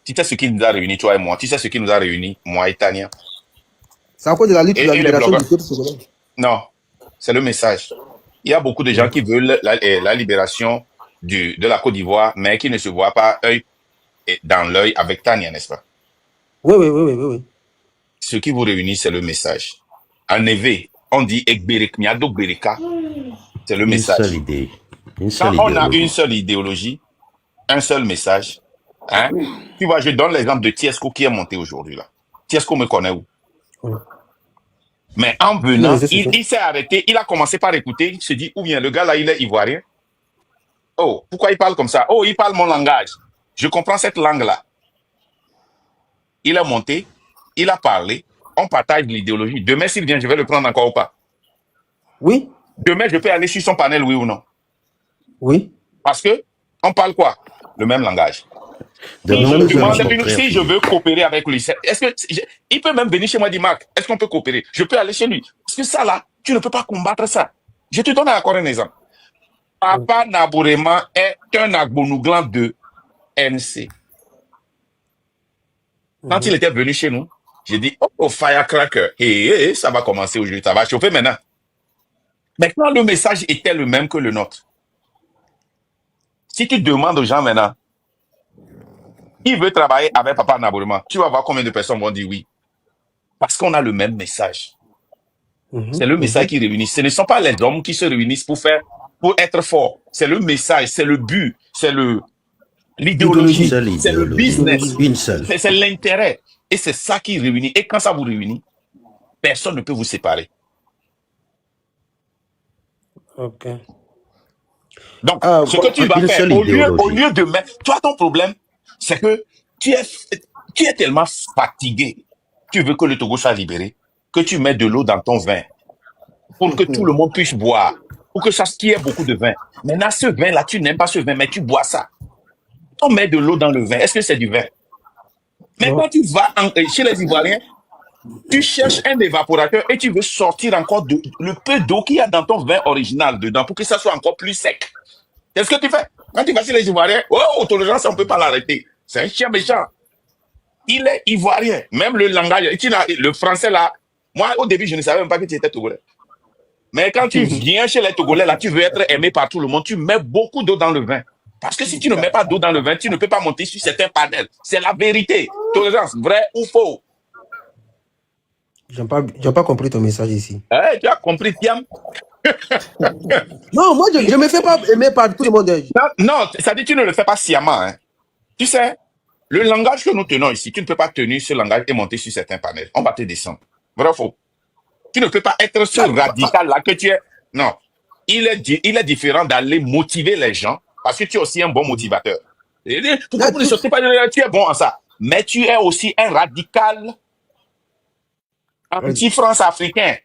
Tu sais ce qui nous a réunis, toi et moi. Tu sais ce qui nous a réunis, moi et Tania. C'est à cause de la lutte Et de la les libération blogueurs. du peuple sénégalais. Non, c'est le message. Il y a beaucoup de gens qui veulent la libération de la Côte d'Ivoire, mais qui ne se voient pas œil dans l'œil avec Tania, n'est-ce pas? Oui. Ce qui vous réunit, c'est le message. En Neve, on dit Ekberek, Miado Bereka. C'est le Une message. seule idée. Quand on a une seule idéologie, un seul message, hein? Tu vois, je donne l'exemple de Tiesco qui est monté aujourd'hui là. Tiesco me connaît où? Oui. Mais en venant, Non, il s'est arrêté, il a commencé par écouter, il se dit, ou bien le gars là, il est ivoirien. Oh, pourquoi il parle comme ça? Oh, il parle mon langage. Je comprends cette langue-là. Il est monté, il a parlé, on partage l'idéologie. Demain, s'il vient, je vais le prendre encore ou pas? Oui. Demain, je peux aller sur son panel, oui ou non? Oui. Parce que, on parle quoi? Le même langage. Si je veux coopérer avec lui, est-ce que il peut même venir chez moi et dire, Marc, est-ce qu'on peut coopérer? Je peux aller chez lui. Parce que ça là, tu ne peux pas combattre ça. Je te donne encore un exemple. Papa Nabourema est un agbonouglan de NC. Quand il était venu chez nous, j'ai dit, oh, firecracker, hey, ça va commencer aujourd'hui, ça va chauffer maintenant. Mais quand le message était le même que le nôtre, Si tu demandes aux gens maintenant, qui veut travailler avec Papa en abonnement, tu vas voir combien de personnes vont dire oui. Parce qu'on a le même message. C'est le message qui réunit. Ce ne sont pas les hommes qui se réunissent pour être forts. C'est le message, c'est le but, c'est l'idéologie, Une seule c'est le idéologie. business, Une seule. c'est l'intérêt. Et c'est ça qui réunit. Et quand ça vous réunit, personne ne peut vous séparer. Ok. Donc, Ah, ce que tu vas Une faire, seule au idéologie. lieu de mettre, toi, ton problème, c'est que tu es tellement fatigué. Tu veux que le Togo soit libéré, que tu mets de l'eau dans ton vin pour que tout le monde puisse boire, pour que ça qu'il y ait beaucoup de vin. Maintenant, ce vin-là, tu n'aimes pas ce vin, mais tu bois ça. On met de l'eau dans le vin. Est-ce que c'est du vin? Mais Non. quand tu vas chez les Ivoiriens, tu cherches un évaporateur et tu veux sortir encore le peu d'eau qu'il y a dans ton vin original dedans pour que ça soit encore plus sec. C'est ce que tu fais. Quand tu vas chez les Ivoiriens, oh, tolérance, on ne peut pas l'arrêter. C'est un chien méchant. Il est Ivoirien. Même le langage, le français là, moi au début je ne savais même pas que tu étais Togolais. Mais quand tu viens chez les Togolais là, tu veux être aimé par tout le monde, tu mets beaucoup d'eau dans le vin. Parce que si tu ne mets pas d'eau dans le vin, tu ne peux pas monter sur certains panels. C'est la vérité. Tolérance, vrai ou faux? J'ai pas compris ton message ici. Tu as compris, Tiam? Non, moi, je me fais pas aimer par tout le monde. Non, ça dit tu ne le fais pas sciemment. Hein. Tu sais, le langage que nous tenons ici, tu ne peux pas tenir ce langage et monter sur certains panels. On va te descendre. Vrai ou faux? Tu ne peux pas être ce radical-là que tu es. Non. Il est différent d'aller motiver les gens parce que tu es aussi un bon motivateur. Pourquoi vous ne sortez pas de... Tu es bon en ça. Mais tu es aussi un radical anti-France africain.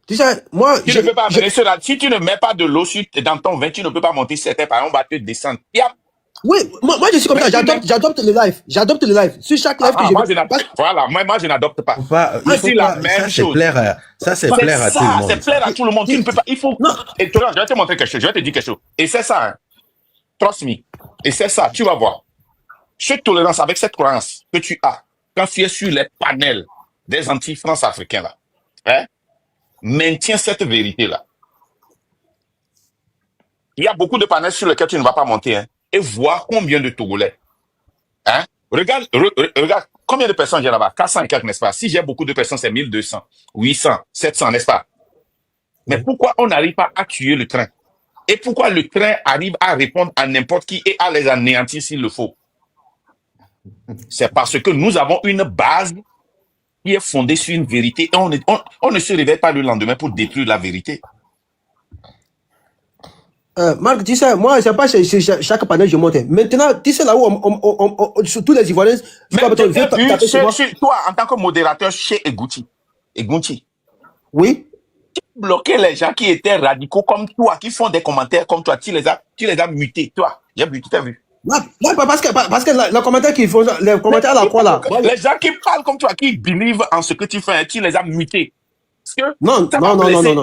Tu sais, moi, Tu ne peux pas amener cela. Si tu ne mets pas de l'eau dans ton vin, tu ne peux pas monter certains panels. On va te descendre. Yep. Oui, moi je suis comme ça, j'adopte le live. J'adopte le live. Sur chaque live que je Voilà, moi je n'adopte pas. C'est la même chose. Ça c'est plaire à tout le monde. C'est plaire à tout le monde. Tu ne peux pas. Il faut. Non. Et toi, je vais te montrer quelque chose. Je vais te dire quelque chose. Et c'est ça. Hein. Trust me. Et c'est ça. Tu vas voir. Cette tolérance avec cette croyance que tu as quand tu es sur les panels des anti-France africains là, hein, maintiens cette vérité là. Il y a beaucoup de panels sur lesquels tu ne vas pas monter. Hein. Et voir combien de Togolais. Hein? Regarde combien de personnes j'ai là-bas. 400 et quelques, n'est-ce pas? Si j'ai beaucoup de personnes, c'est 1200, 800, 700, n'est-ce pas? Mais pourquoi on n'arrive pas à tuer le train? Et pourquoi le train arrive à répondre à n'importe qui et à les anéantir s'il le faut? C'est parce que nous avons une base qui est fondée sur une vérité et on ne se réveille pas le lendemain pour détruire la vérité. Marc, tu sais, moi, c'est pas chez chaque panel je monte. Maintenant, tu sais là où sur tous les Ivoiriens, toi, en tant que modérateur chez Eguti, oui, bloquer les gens qui étaient radicaux comme toi, qui font des commentaires comme toi, tu les as mutés, toi. J'ai vu, tu t'as vu. Non, parce que les commentaires qu'ils font, les commentaires à la croix là. Les gens qui parlent comme toi, qui believe en ce que tu fais, tu les as mutés. Parce que non.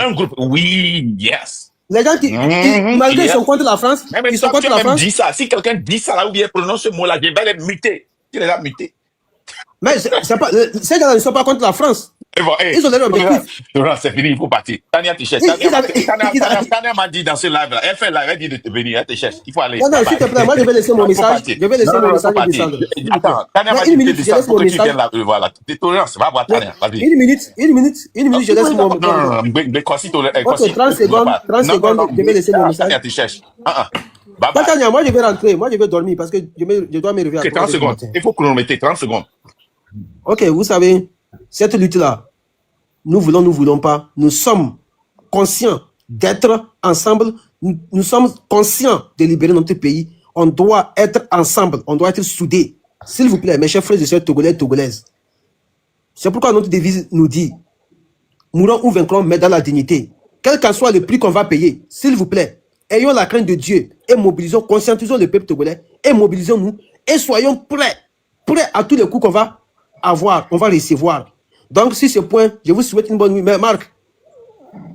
un groupe. Oui, yes. Les gens qui malgré ils sont contre la France, ils sont contre la France. Dis ça. Si quelqu'un dit ça là ou bien prononce ce mot-là, je vais les muter. Tu les as mutés. Mais c'est pas, ces gens-là ne sont pas contre la France. Bon, ils ont des objectifs. C'est fini, il faut partir. Tania te cherche. Tania m'a dit dans ce live-là, elle fait live, elle dit de te venir, elle te cherche. Il faut aller. Non, s'il te plaît, moi je vais laisser mon message. Je vais laisser mon message et descendre. Attends, Tania m'a dit de descendre pour que tu viennes là. Voilà. Tolérance, va voir Tania. Vas-y. Une minute, je laisse mon message. Non, mais quoi 30 secondes, je vais laisser mon message. Tania te cherche. Tania, moi je vais rentrer, moi je vais dormir parce que je dois me réveiller à 30 secondes. Il faut chronométrer 30 secondes. Ok, vous savez, cette lutte-là, nous voulons pas, nous sommes conscients d'être ensemble, nous sommes conscients de libérer notre pays, on doit être ensemble, on doit être soudés. S'il vous plaît, mes chers frères et sœurs togolais et togolaises, c'est pourquoi notre devise nous dit, mourons ou vaincrons, mais dans la dignité. Quel qu'en soit le prix qu'on va payer, s'il vous plaît, ayons la crainte de Dieu et mobilisons, conscientisons le peuple togolais et mobilisons-nous et soyons prêts à tous les coups qu'on va avoir, on va recevoir. Donc, sur ce point, je vous souhaite une bonne nuit. Mais Marc,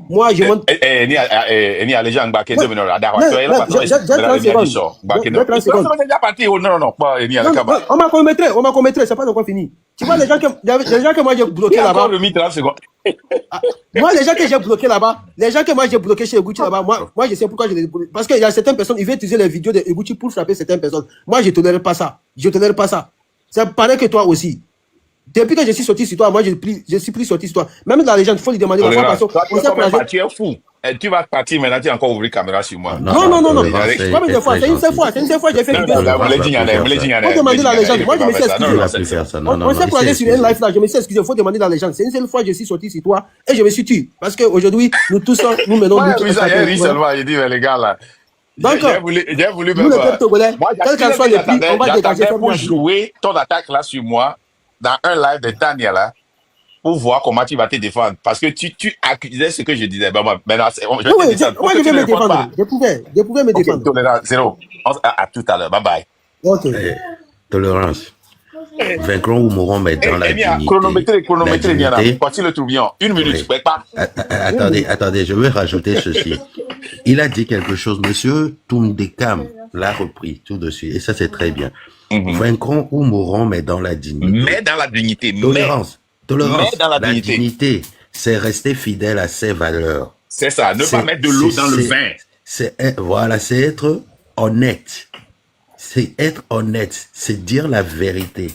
Moi, je monte. Ni allé en baquet Non, 2 minutes. D'accord, non, tu es là, non, patron. j'ai 30 secondes. J'ai 30 secondes. C'est déjà parti. Non, non, non, pas ni à la Non, cabane. on m'a commettre, c'est pas encore fini. Tu vois, les gens que moi j'ai bloqué Il a là-bas. encore remis 30 secondes. Moi, les gens que j'ai bloqués là-bas, les gens que moi j'ai bloqués chez Eguchi là-bas, moi je sais pourquoi je les ai bloqués. Parce qu'il y a certaines personnes, ils veulent utiliser les vidéos de Eguchi pour frapper certaines personnes. Moi, je ne tolère pas ça. Je ne tolère pas ça. C'est pareil que toi aussi. Depuis que je suis sorti sur toi, moi je suis plus sorti sur toi. Même la légende, il faut lui demander la fois Toi, tu es fou. Tu vas partir maintenant, tu as encore ouvert la caméra sur moi. Non. Combien de fois? C'est une seule fois. J'ai fait vidéo. Faut demander la légende. Moi, je me suis excusé. On s'est croisé sur une live là. Je me suis excusé. Il faut demander la légende. C'est une seule fois que je suis sorti sur toi et je me suis tué. Parce qu'aujourd'hui, nous tous, nous menons. Oui, ça y est, seulement. Il dit, mais les gars là. Donc, j'ai voulu nous, le peuple togolais, quel qu'en soit le prix, on va dégager ça pour jouer ton attaque là sur moi dans un live de Tania là. Pour voir comment tu vas te défendre. Parce que tu accusais ce que je disais. Ben, moi, maintenant, je vais me défendre. Je pouvais me défendre. Tolérance, zéro. À tout à l'heure. Bye bye. Ok. Tolérance. Vaincrons ou mourrons, mais dans la dignité. Chronométré, voici le tourbillon. 1 minute, je ne pas. Attendez, je vais rajouter ceci. Il a dit quelque chose, monsieur Toundekam l'a repris tout de suite, et ça c'est très bien. Vaincrons ou mourrons, mais dans la dignité. Mais dans la dignité. Tolérance. Mais dans la dignité, c'est rester fidèle à ses valeurs. C'est ça, ne pas mettre de l'eau dans le vin. C'est être honnête. C'est être honnête, c'est dire la vérité.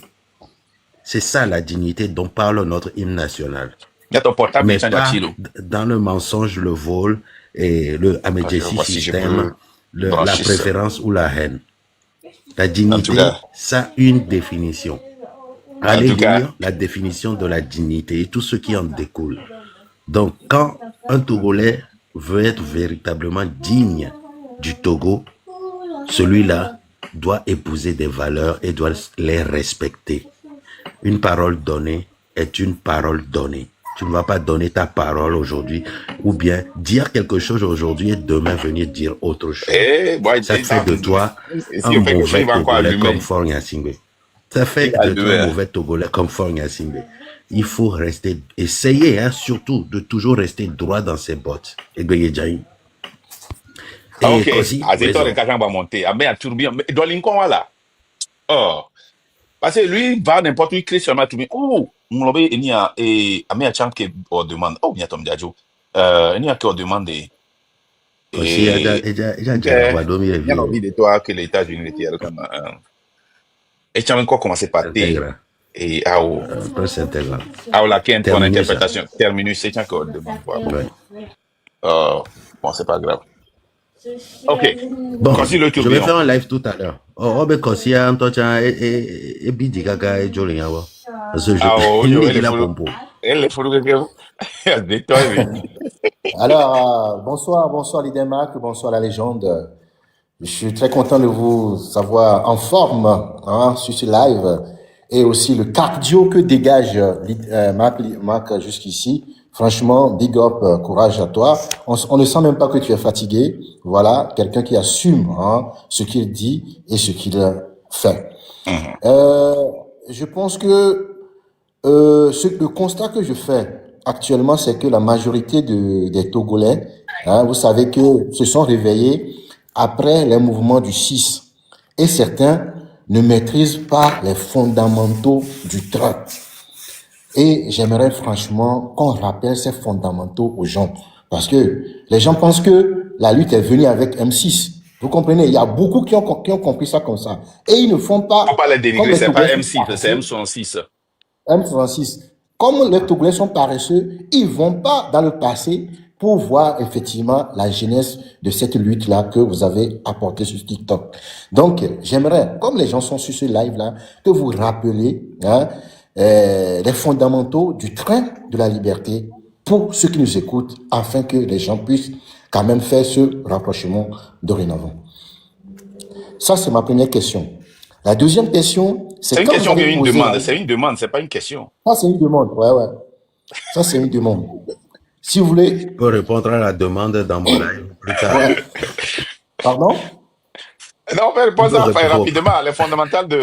C'est ça la dignité dont parle notre hymne national. Il y a ton portable, mais pas dans le mensonge, le vol et le amédécie système, la préférence ou la haine. La dignité, ça a une définition. Allez lire la définition de la dignité et tout ce qui en découle. Donc, quand un Togolais veut être véritablement digne du Togo, celui-là doit épouser des valeurs et doit les respecter. Une parole donnée est une parole donnée. Tu ne vas pas donner ta parole aujourd'hui ou bien dire quelque chose aujourd'hui et demain venir dire autre chose. Ça fait de toi un mauvais Togolais comme Faure Gnassingbé. Ça fait de toi un mauvais Togolais comme Faure Gnassingbé. Il faut rester, essayer surtout de toujours rester droit dans ses bottes. Et ok, Azetor et Kajan va monter. Ah ben, à tourbillon. Mais Dolinko, voilà. Oh. Parce que lui, va n'importe où, il crée seulement tourbillon. Oh, mon lobby, il y a, et, Amé Acham qui demande. Oh, il y a Tom Diadjo. Il y a qui demande. Aussi, il y a envie de toi que les États-Unis étaient comme. Et tu as encore commencé par T. Et ah, la qui est une interprétation. Terminus, c'est encore demande. Bon, c'est pas grave. Ok. Bon, je vais faire un live tout à l'heure. Oh, ben, quand il y a un temps, et Bidi Gaga et Jolien, alors, bonsoir Lidemac, bonsoir la légende. Je suis très content de vous savoir en forme sur ce live et aussi le cardio que dégage Marc jusqu'ici. Franchement, big up, courage à toi. On ne sent même pas que tu es fatigué. Voilà, quelqu'un qui assume ce qu'il dit et ce qu'il fait. Je pense que le constat que je fais actuellement, c'est que la majorité des Togolais, vous savez que se sont réveillés après les mouvements du 6. Et certains ne maîtrisent pas les fondamentaux du train. Et j'aimerais franchement qu'on rappelle ces fondamentaux aux gens. Parce que les gens pensent que la lutte est venue avec M6. Vous comprenez? Il y a beaucoup qui ont compris ça comme ça. Et ils ne font pas... On va pas les dénigrer, c'est pas M6, c'est M66. M66. Comme les Togolais sont paresseux, ils vont pas dans le passé pour voir effectivement la genèse de cette lutte-là que vous avez apportée sur TikTok. Donc, j'aimerais, comme les gens sont sur ce live-là, que vous rappelez les fondamentaux du train de la liberté pour ceux qui nous écoutent, afin que les gens puissent quand même faire ce rapprochement dorénavant. Ça, c'est ma première question. La deuxième question, c'est une question une demande. C'est une demande, c'est pas une question. Ça, c'est une demande, ouais. Ça, c'est une demande. Si vous voulez... Je peux répondre à la demande dans mon live plus tard. Ouais. Pardon? Non, on peut répondre rapidement. Les fondamentales du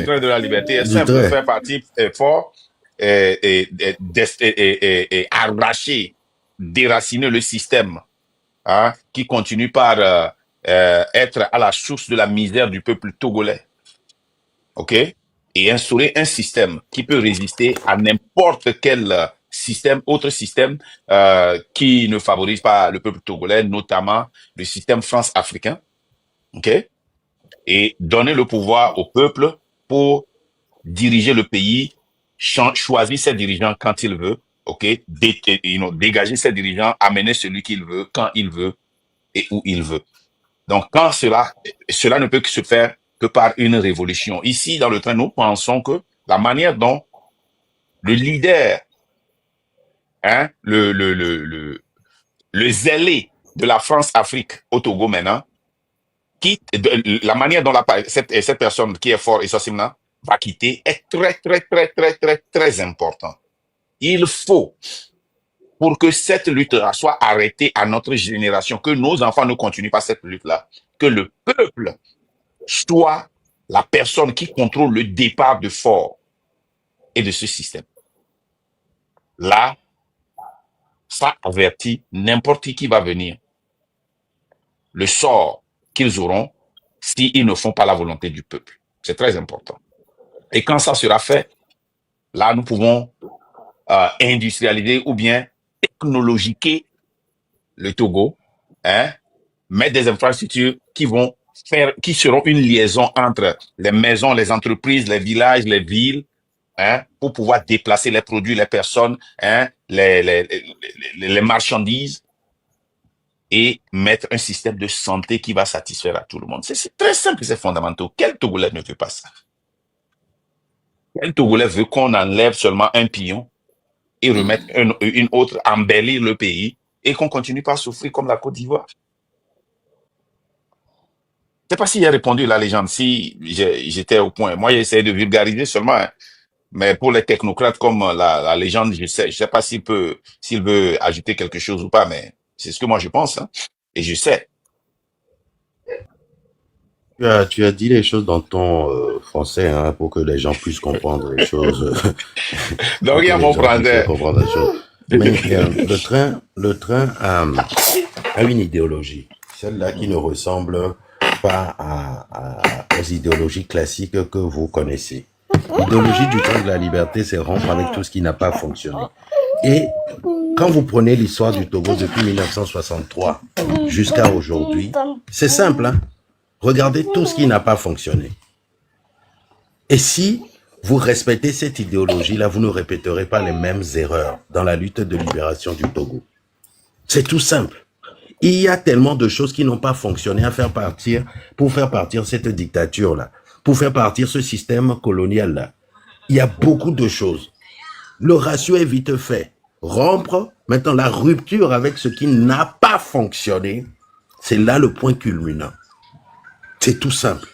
train de la liberté. Est-ce qu'on peut faire partie fort et arracher déraciner le système, hein, qui continue par être à la source de la misère du peuple togolais, ok? Et instaurer un système qui peut résister à n'importe quel système, autre système qui ne favorise pas le peuple togolais, notamment le système France-africain, ok? Et donner le pouvoir au peuple pour diriger le pays, choisir ses dirigeants quand il veut, ok? Dégager ses dirigeants, amener celui qu'il veut, quand il veut et où il veut. Donc, quand cela ne peut que se faire que par une révolution. Ici, dans le train, nous pensons que la manière dont le leader, hein, le zélé de la France-Afrique au Togo maintenant, la manière dont cette personne qui est fort essentiellement va quitter est très, très, très, très, très, très important. Il faut, pour que cette lutte-là soit arrêtée à notre génération, que nos enfants ne continuent pas cette lutte-là, que le peuple soit la personne qui contrôle le départ de Fort et de ce système. Là, ça avertit n'importe qui va venir le sort qu'ils auront s'ils ne font pas la volonté du peuple. C'est très important. Et quand ça sera fait, là, nous pouvons industrialiser ou bien technologiquer le Togo, hein, mettre des infrastructures qui seront une liaison entre les maisons, les entreprises, les villages, les villes, hein, pour pouvoir déplacer les produits, les personnes, hein, les marchandises, et mettre un système de santé qui va satisfaire à tout le monde. C'est très simple, c'est fondamental. Quel Togolais ne veut pas ça? Quel Togolais veut qu'on enlève seulement un pignon et remettre une autre, embellir le pays et qu'on continue pas à souffrir comme la Côte d'Ivoire? Je sais pas s'il a répondu la légende, si j'étais au point. Moi, j'essaie de vulgariser seulement, hein. Mais pour les technocrates comme la légende, je sais pas s'il veut ajouter quelque chose ou pas, mais c'est ce que moi je pense, hein. Et je sais. Tu as dit les choses dans ton français, hein, pour que les gens puissent comprendre les choses. Donc, il y a mon français. Comprendre les choses. Mais le train a une idéologie, celle-là qui ne ressemble pas aux idéologies classiques que vous connaissez. L'idéologie du train de la liberté, c'est rompre avec tout ce qui n'a pas fonctionné. Et quand vous prenez l'histoire du Togo depuis 1963 jusqu'à aujourd'hui, c'est simple, hein? Regardez tout ce qui n'a pas fonctionné. Et si vous respectez cette idéologie-là, vous ne répéterez pas les mêmes erreurs dans la lutte de libération du Togo. C'est tout simple. Il y a tellement de choses qui n'ont pas fonctionné pour faire partir cette dictature-là, pour faire partir ce système colonial-là. Il y a beaucoup de choses. Le ratio est vite fait. Rompre, maintenant la rupture avec ce qui n'a pas fonctionné, c'est là le point culminant. C'est tout simple.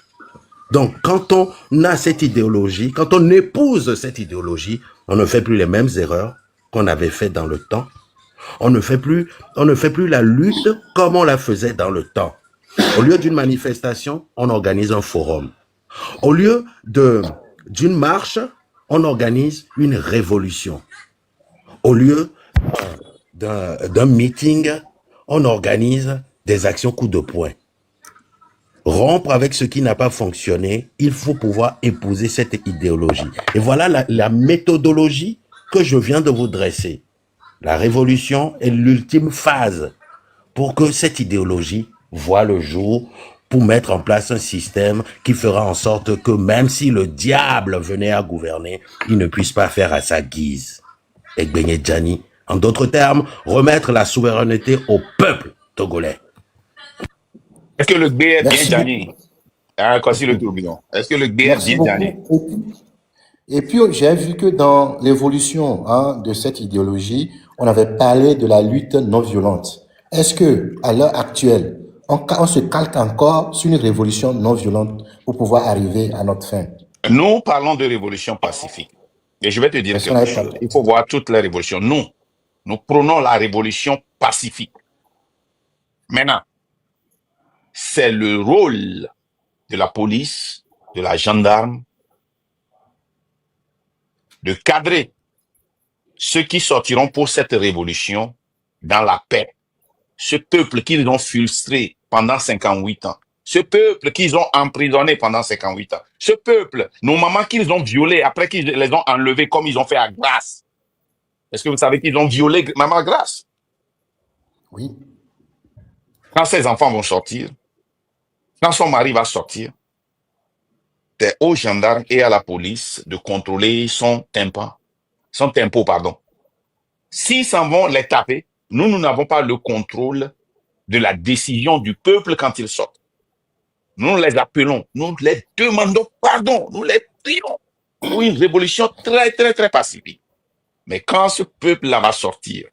Donc, quand on a cette idéologie, quand on épouse cette idéologie, on ne fait plus les mêmes erreurs qu'on avait fait dans le temps. On ne fait plus la lutte comme on la faisait dans le temps. Au lieu d'une manifestation, on organise un forum. Au lieu d'une marche, on organise une révolution. Au lieu d'un meeting, on organise des actions coup de poing. Rompre avec ce qui n'a pas fonctionné, il faut pouvoir épouser cette idéologie. Et voilà la méthodologie que je viens de vous dresser. La révolution est l'ultime phase pour que cette idéologie voie le jour, pour mettre en place un système qui fera en sorte que même si le diable venait à gouverner, il ne puisse pas faire à sa guise. Et Gbenye Djani, en d'autres termes, remettre la souveraineté au peuple togolais. Est-ce que le B est bien Merci Djani? Hein, voici le tourbillon. Est-ce que le B est Merci bien Djani? beaucoup. Et puis, j'ai vu que dans l'évolution de cette idéologie, on avait parlé de la lutte non violente. Est-ce que, à l'heure actuelle, on se calque encore sur une révolution non violente pour pouvoir arriver à notre fin? Nous parlons de révolution pacifique. Et je vais te dire Est-ce qu'on quelque avait chose. parlé? Il faut voir toutes les révolutions. Nous prenons la révolution pacifique. Maintenant, c'est le rôle de la police, de la gendarme, de cadrer ceux qui sortiront pour cette révolution dans la paix, ce peuple qu'ils ont frustré pendant 58 ans, ce peuple qu'ils ont emprisonné pendant 58 ans, ce peuple, nos mamans qu'ils ont violés après qu'ils les ont enlevés comme ils ont fait à Grasse. Est-ce que vous savez qu'ils ont violé maman Grasse? Oui. Quand ses enfants vont sortir, quand son mari va sortir, c'est aux gendarmes et à la police de contrôler son tempo, pardon. S'ils s'en vont les taper, nous n'avons pas le contrôle de la décision du peuple quand ils sortent. Nous les appelons, nous les demandons pardon, nous les prions pour une révolution très, très, très pacifique. Mais quand ce peuple-là va sortir,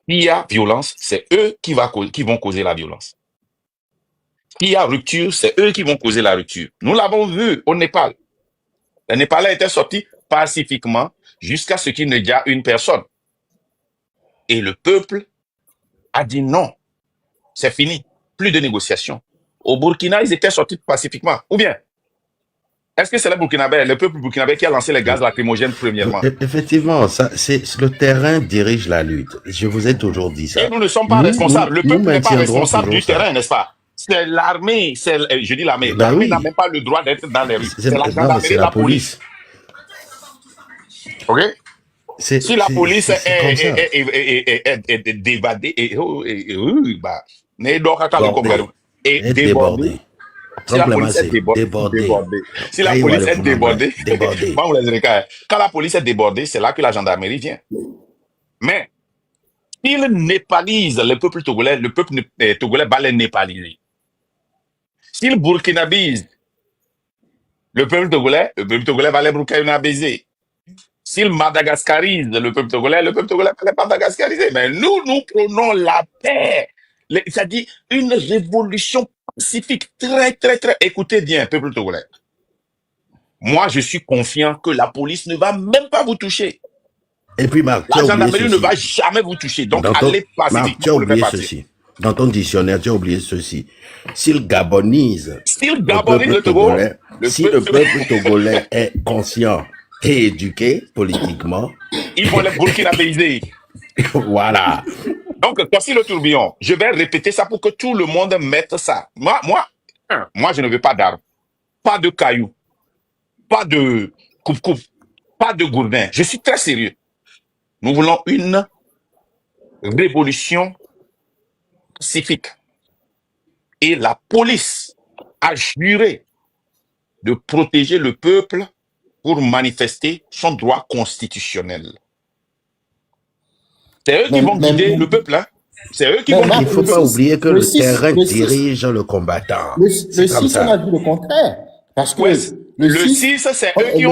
s'il y a violence, c'est eux qui vont causer la violence. S'il y a rupture, c'est eux qui vont causer la rupture. Nous l'avons vu au Népal. Les Népalais étaient sortis pacifiquement jusqu'à ce qu'il ne y ait une personne. Et le peuple a dit non, c'est fini, plus de négociations. Au Burkina, ils étaient sortis pacifiquement. Ou bien, est-ce que c'est le peuple burkinabé qui a lancé les gaz lacrymogènes premièrement? Effectivement, ça, le terrain dirige la lutte. Je vous ai toujours dit ça. Et nous ne sommes pas responsables. Le nous peuple n'est pas maintiendrons responsable du toujours ça. terrain, n'est-ce pas? C'est l'armée, je dis l'armée. Ben L'armée oui. n'a même pas le droit d'être dans les rues. C'est la Non, mais gendarmerie c'est et la la police. OK? Si la police est débordée et débordée, si la police est débordée, si la police est débordée, quand la police est débordée, c'est là que la gendarmerie vient. Mais s'ils népalisent le peuple togolais va les népaliser. S'ils burkinabisent le peuple togolais va les burkinabaiser. S'ils madagascarisent le peuple togolais va les madagascariser. Mais nous prenons la paix. C'est-à-dire une révolution pacifique très, très, très. Écoutez bien, peuple togolais. Moi, je suis confiant que la police ne va même pas vous toucher. Et puis, Marc, la gendarmerie ne va jamais vous toucher. Donc, allez pacifiquement. Marc, tu as oublié ceci. Dans ton dictionnaire, tu as oublié ceci. S'ils gabonisent le peuple togolais, si le peuple togolais est conscient et éduqué politiquement, ils vont les burkinabéiser. Voilà. Donc, voici le tourbillon. Je vais répéter ça pour que tout le monde mette ça. Moi, je ne veux pas d'armes, pas de cailloux, pas de coupe-coupe, pas de gourdin. Je suis très sérieux. Nous voulons une révolution pacifique. Et la police a juré de protéger le peuple pour manifester son droit constitutionnel. C'est eux qui vont guider le peuple. Hein? C'est eux qui vont guider. Il ne faut pas oublier que le terrain dirige le combattant. Le 6, on a vu le contraire. Parce que le 6, c'est eux qui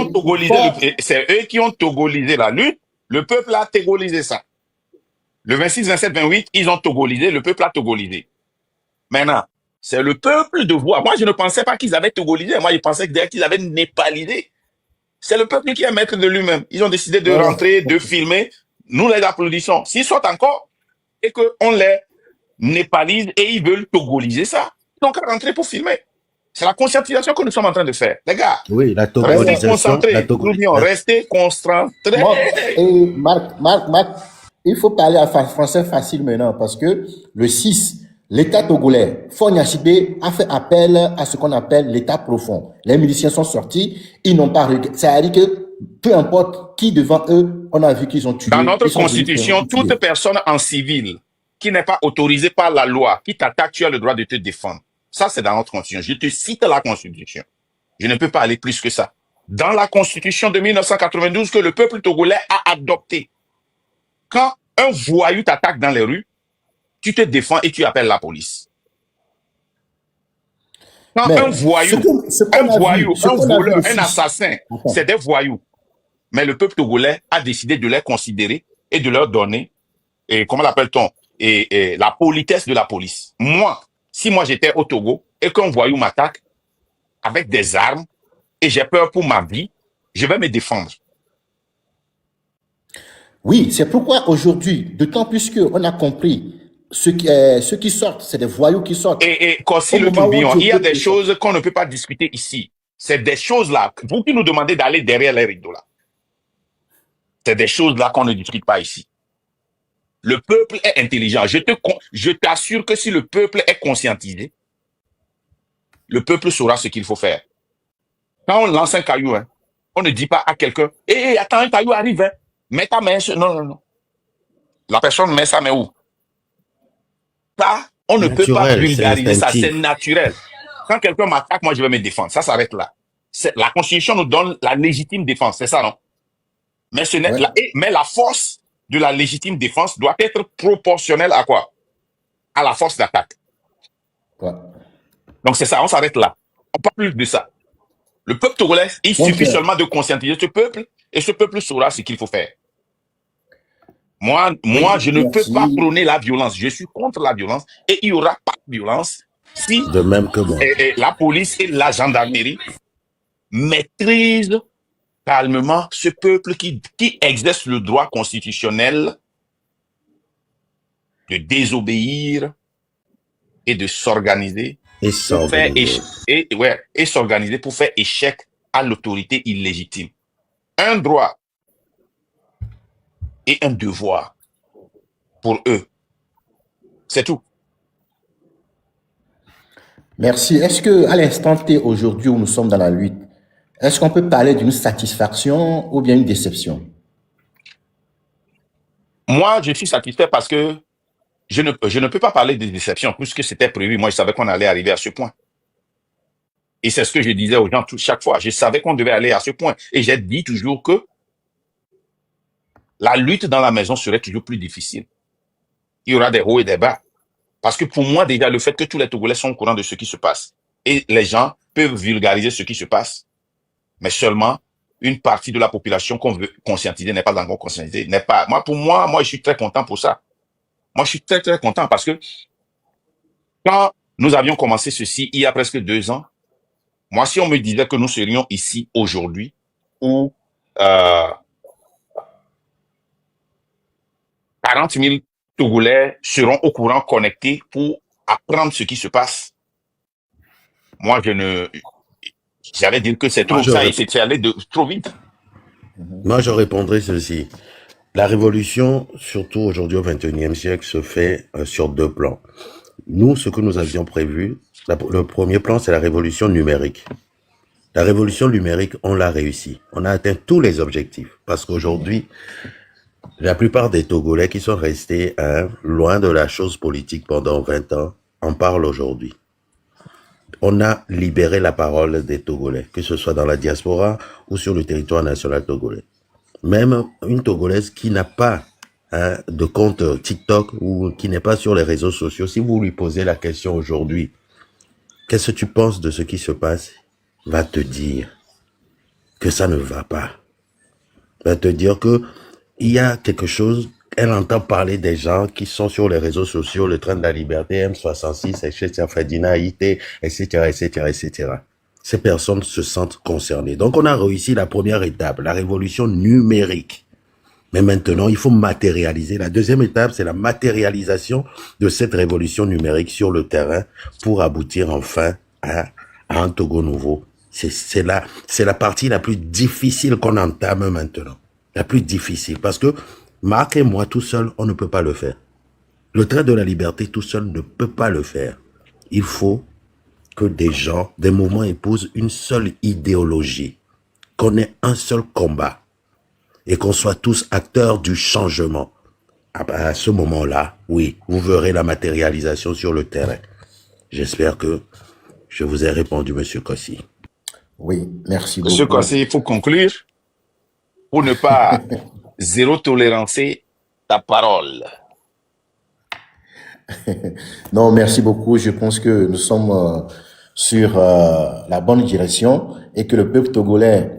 ont togolisé la lutte. Le peuple a togolisé ça. Le 26, 27, 28, ils ont togolisé. Le peuple a togolisé. Maintenant, c'est le peuple de voir. Moi, je ne pensais pas qu'ils avaient togolisé. Moi, je pensais qu'ils avaient népalisé. C'est le peuple qui est maître de lui-même. Ils ont décidé de rentrer, de filmer. Nous les applaudissons. S'ils sortent encore et qu'on les népalise et ils veulent togoliser ça, ils n'ont qu'à rentrer pour filmer. C'est la conscientisation que nous sommes en train de faire. Les gars, oui, la togolisation, restez concentrés. Restez concentrés. Et Marc, il faut parler en français facile maintenant parce que le 6, l'État togolais, Faure Gnassingbé, a fait appel à ce qu'on appelle l'État profond. Les miliciens sont sortis, ils n'ont pas regardé. C'est-à-dire que peu importe qui devant eux, on a vu qu'ils ont tué. Dans notre constitution, toute personne en civil qui n'est pas autorisée par la loi, qui t'attaque, tu as le droit de te défendre. Ça, c'est dans notre constitution. Je te cite la constitution. Je ne peux pas aller plus que ça. Dans la constitution de 1992 que le peuple togolais a adoptée, quand un voyou t'attaque dans les rues, tu te défends et tu appelles la police. Quand un voyou, un voleur, un assassin, c'est des voyous. Mais le peuple togolais a décidé de les considérer et de leur donner, comment l'appelle-t-on, la politesse de la police. Moi, si j'étais au Togo et qu'un voyou m'attaque avec des armes et j'ai peur pour ma vie, je vais me défendre. Oui, c'est pourquoi aujourd'hui, d'autant plus qu'on a compris, ceux qui sortent, c'est des voyous qui sortent. Et Kossi le tourbillon, il y a des choses qu'on ne peut pas discuter ici. C'est des choses-là, vous qui nous demandez d'aller derrière les rideaux là. C'est des choses-là qu'on ne discute pas ici. Le peuple est intelligent. Je t'assure que si le peuple est conscientisé, le peuple saura ce qu'il faut faire. Quand on lance un caillou, hein, on ne dit pas à quelqu'un, hé, attends, un caillou arrive, hein, mets ta main sur... Non, non, non. La personne met sa main où? Ça, on ne peut pas Naturel, c'est vulgariser ça, c'est instinctif. naturel. Quand quelqu'un m'attaque, moi, je vais me défendre. Ça s'arrête là. La Constitution nous donne la légitime défense, c'est ça, non? Mais, Ouais, mais la force de la légitime défense doit être proportionnelle à quoi? À la force d'attaque. ouais. Donc c'est ça, on s'arrête là. On parle plus de ça. Le peuple togolais, il Donc, suffit seulement de conscientiser ce peuple et ce peuple saura ce qu'il faut faire. oui, Je ne peux pas merci. prôner la violence. Je suis contre la violence et il n'y aura pas de violence si De même que moi. la police et la gendarmerie maîtrisent calmement ce peuple qui exerce le droit constitutionnel de désobéir et de s'organiser Et pour faire s'organiser. et s'organiser pour faire échec à l'autorité illégitime. Un droit et un devoir pour eux. C'est tout. Merci. Est-ce que à l'instant T, aujourd'hui où nous sommes dans la lutte, est-ce qu'on peut parler d'une satisfaction ou bien une déception? Moi, je suis satisfait parce que je ne peux pas parler de déception puisque c'était prévu. Moi, je savais qu'on allait arriver à ce point. Et c'est ce que je disais aux gens chaque fois. Je savais qu'on devait aller à ce point. Et j'ai dit toujours que la lutte dans la maison serait toujours plus difficile. Il y aura des hauts et des bas. Parce que pour moi, déjà, le fait que tous les Togolais sont au courant de ce qui se passe et les gens peuvent vulgariser ce qui se passe, mais seulement une partie de la population qu'on veut conscientiser n'est pas encore conscientisée, n'est pas. Pour moi, je suis très content pour ça. Moi, je suis très, très content parce que quand nous avions commencé ceci il y a presque 2 ans, moi, si on me disait que nous serions ici aujourd'hui, où 40 000 Togolais seront au courant, connectés pour apprendre ce qui se passe, moi, j'allais dire que c'est Moi, trop, je, c'est allé trop vite. moi, je répondrai ceci. La révolution, surtout aujourd'hui au XXIe siècle, se fait sur 2 plans. Nous, ce que nous avions prévu, le premier plan, c'est la révolution numérique. La révolution numérique, on l'a réussi. On a atteint tous les objectifs. Parce qu'aujourd'hui, la plupart des Togolais qui sont restés loin de la chose politique pendant 20 ans en parlent aujourd'hui. On a libéré la parole des Togolais, que ce soit dans la diaspora ou sur le territoire national togolais. Même une Togolaise qui n'a pas de compte TikTok ou qui n'est pas sur les réseaux sociaux, si vous lui posez la question aujourd'hui, qu'est-ce que tu penses de ce qui se passe, va te dire que ça ne va pas. Va te dire que il y a quelque chose, elle entend parler des gens qui sont sur les réseaux sociaux, le train de la liberté, M66, etc., Fadina, IT, etc., etc., etc. Ces personnes se sentent concernées. Donc, on a réussi la première étape, la révolution numérique. Mais maintenant, il faut matérialiser. La deuxième étape, c'est la matérialisation de cette révolution numérique sur le terrain pour aboutir enfin à un Togo nouveau. C'est la partie la plus difficile qu'on entame maintenant. La plus difficile. Parce que Marc et moi, tout seul, on ne peut pas le faire. Le train de la liberté, tout seul, ne peut pas le faire. Il faut que des gens, des mouvements épousent une seule idéologie. Qu'on ait un seul combat. Et qu'on soit tous acteurs du changement. À ce moment-là, oui, vous verrez la matérialisation sur le terrain. J'espère que je vous ai répondu, Monsieur Kossi. Oui, merci Monsieur beaucoup. Kossi, il faut conclure pour ne pas zéro tolérancer ta parole. Non, merci beaucoup. Je pense que nous sommes sur la bonne direction et que le peuple togolais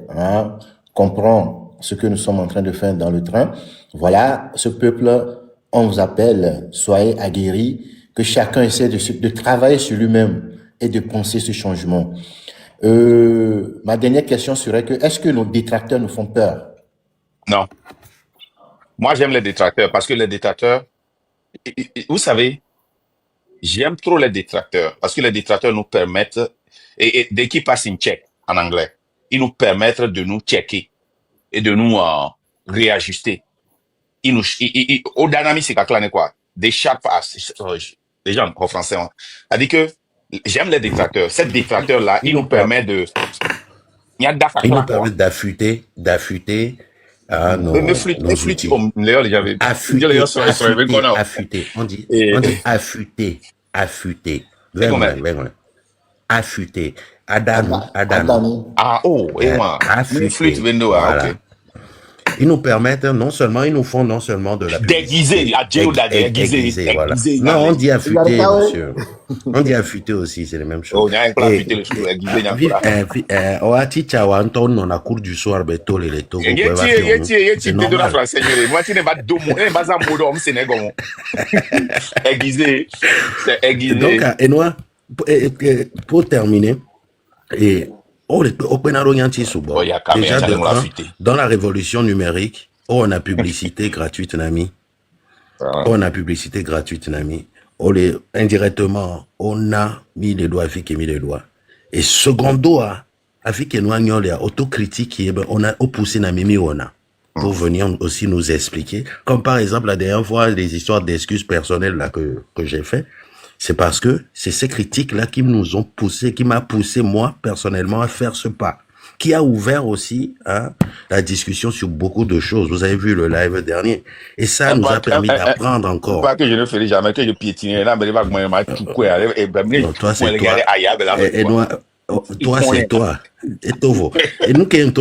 comprend ce que nous sommes en train de faire dans le train. Voilà, ce peuple, on vous appelle, soyez aguerris, que chacun essaie de travailler sur lui-même et de penser ce changement. Ma dernière question serait que, est-ce que nos détracteurs nous font peur? Non. Moi, j'aime les détracteurs parce que les détracteurs, vous savez, j'aime trop les détracteurs parce que les détracteurs nous permettent, et dès qu'ils passent une check en anglais, ils nous permettent de nous checker et de nous réajuster. au dynamique, c'est quoi? Des sharp ass, les gens en français, hein. C'est-à-dire que j'aime les détracteurs. Ces détracteurs-là, ils nous permettent de, il y a Ils nous quoi. permettent d'affûter Me nos flûte, outils. d'ailleurs, j'avais, Affûter. On dit affûter. comment? Affûter. Adanu. Adami. Ah, oh, et moi. Me flûte, Affûter. voilà. Ok. Ils nous permettent ils nous font non seulement de la Déguiser, déguiser, voilà. Non, on dit affûter, monsieur. On dit affûter aussi, c'est la même chose. Oh, il y a un peu affûté le truc, déguiser, Ticha wa Anton on a cours du soir beto les togo c'est normal. Moi, tu n'es pas domo, tu n'es pas un mot c'est négomo. Aiguisé, c'est aiguisé. Donc, pour terminer, et déjà dans la révolution numérique, on a publicité gratuite, Nami. On a publicité gratuite, Nami. Indirectement, on a mis les doigts, Afik et mis les doigts. Et secondo, Afik et nous, autocritique, on a poussé Nami, on a. Pour venir aussi nous expliquer. Comme par exemple, la dernière fois, les histoires d'excuses personnelles là que j'ai fait. C'est parce que c'est ces critiques-là qui nous ont poussé, qui m'a poussé, moi, personnellement, à faire ce pas. Qui a ouvert aussi la discussion sur beaucoup de choses. Vous avez vu le live dernier. Et ça nous a permis d'apprendre encore. Pas que je ne ferai jamais que je piétine. Là, mais non, toi, c'est toi. Et nous, toi, c'est toi. Et Tovo. Et nous, qui sommes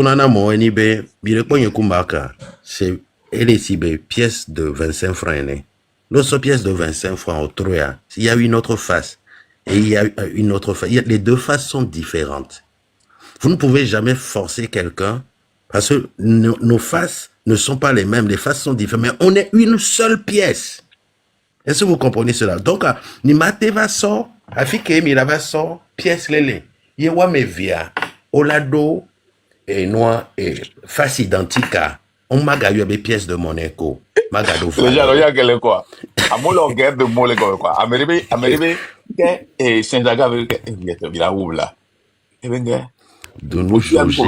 c'est une pièce de 25 francs. Notre pièce de 25 francs au Troya, il y a une autre face. Et il y a une autre face. Les deux faces sont différentes. Vous ne pouvez jamais forcer quelqu'un parce que nos faces ne sont pas les mêmes. Les faces sont différentes. Mais on est une seule pièce. Est-ce que vous comprenez cela? Donc, Nimate va sort, Afike Mila va sort, pièce lélé. Yewa me via, Olado, et noir, et face identique à, on m'a gagné des pièces de mon écho. Déjà, il y a quelque quoi. À mon longueur de mon quoi. Amérique, et Saint-Zaga avec il a où là. Et bien, de nous juger aussi.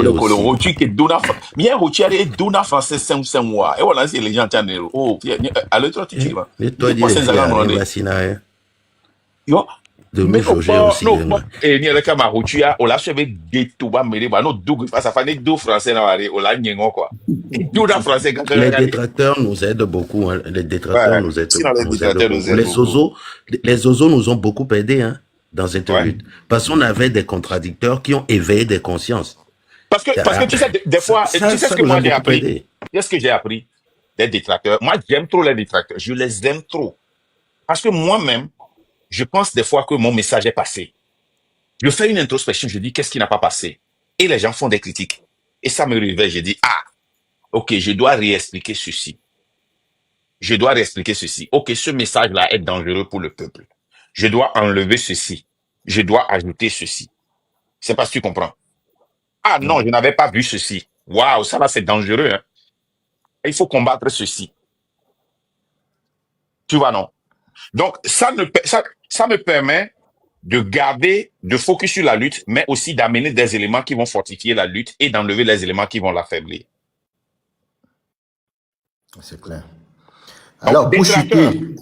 Que dona, bien routier dona français 5 mois. Et voilà, c'est les gens tiennent. Oh, à l'autre tu dis. Et toi, dis yo. De nous juger aussi. Et ni le camarade routier, on l'a fait des touba mais bah non deux ça fait deux français là on l'a niégon quoi. Dona français. Les détracteurs nous aident beaucoup. Hein. Les détracteurs nous aident. Les ozos nous ont beaucoup aidés. Hein. Dans cette lutte. Parce qu'on avait des contradicteurs qui ont éveillé des consciences. Parce que tu sais, des fois, tu sais ce que moi j'ai appris? Qu'est-ce que j'ai appris? Des détracteurs. Moi, j'aime trop les détracteurs. Je les aime trop. Parce que moi-même, je pense des fois que mon message est passé. Je fais une introspection, je dis qu'est-ce qui n'a pas passé? Et les gens font des critiques. Et ça me réveille, je dis, ok, je dois réexpliquer ceci. Ok, ce message-là est dangereux pour le peuple. Je dois enlever ceci. Je dois ajouter ceci. C'est pas si tu comprends. Ah non, je n'avais pas vu ceci. Waouh, ça là, c'est dangereux. Hein? Il faut combattre ceci. Tu vois, non? Donc, ça me permet de garder, de focus sur la lutte, mais aussi d'amener des éléments qui vont fortifier la lutte et d'enlever les éléments qui vont l'affaiblir. C'est clair. Alors, pour chuter...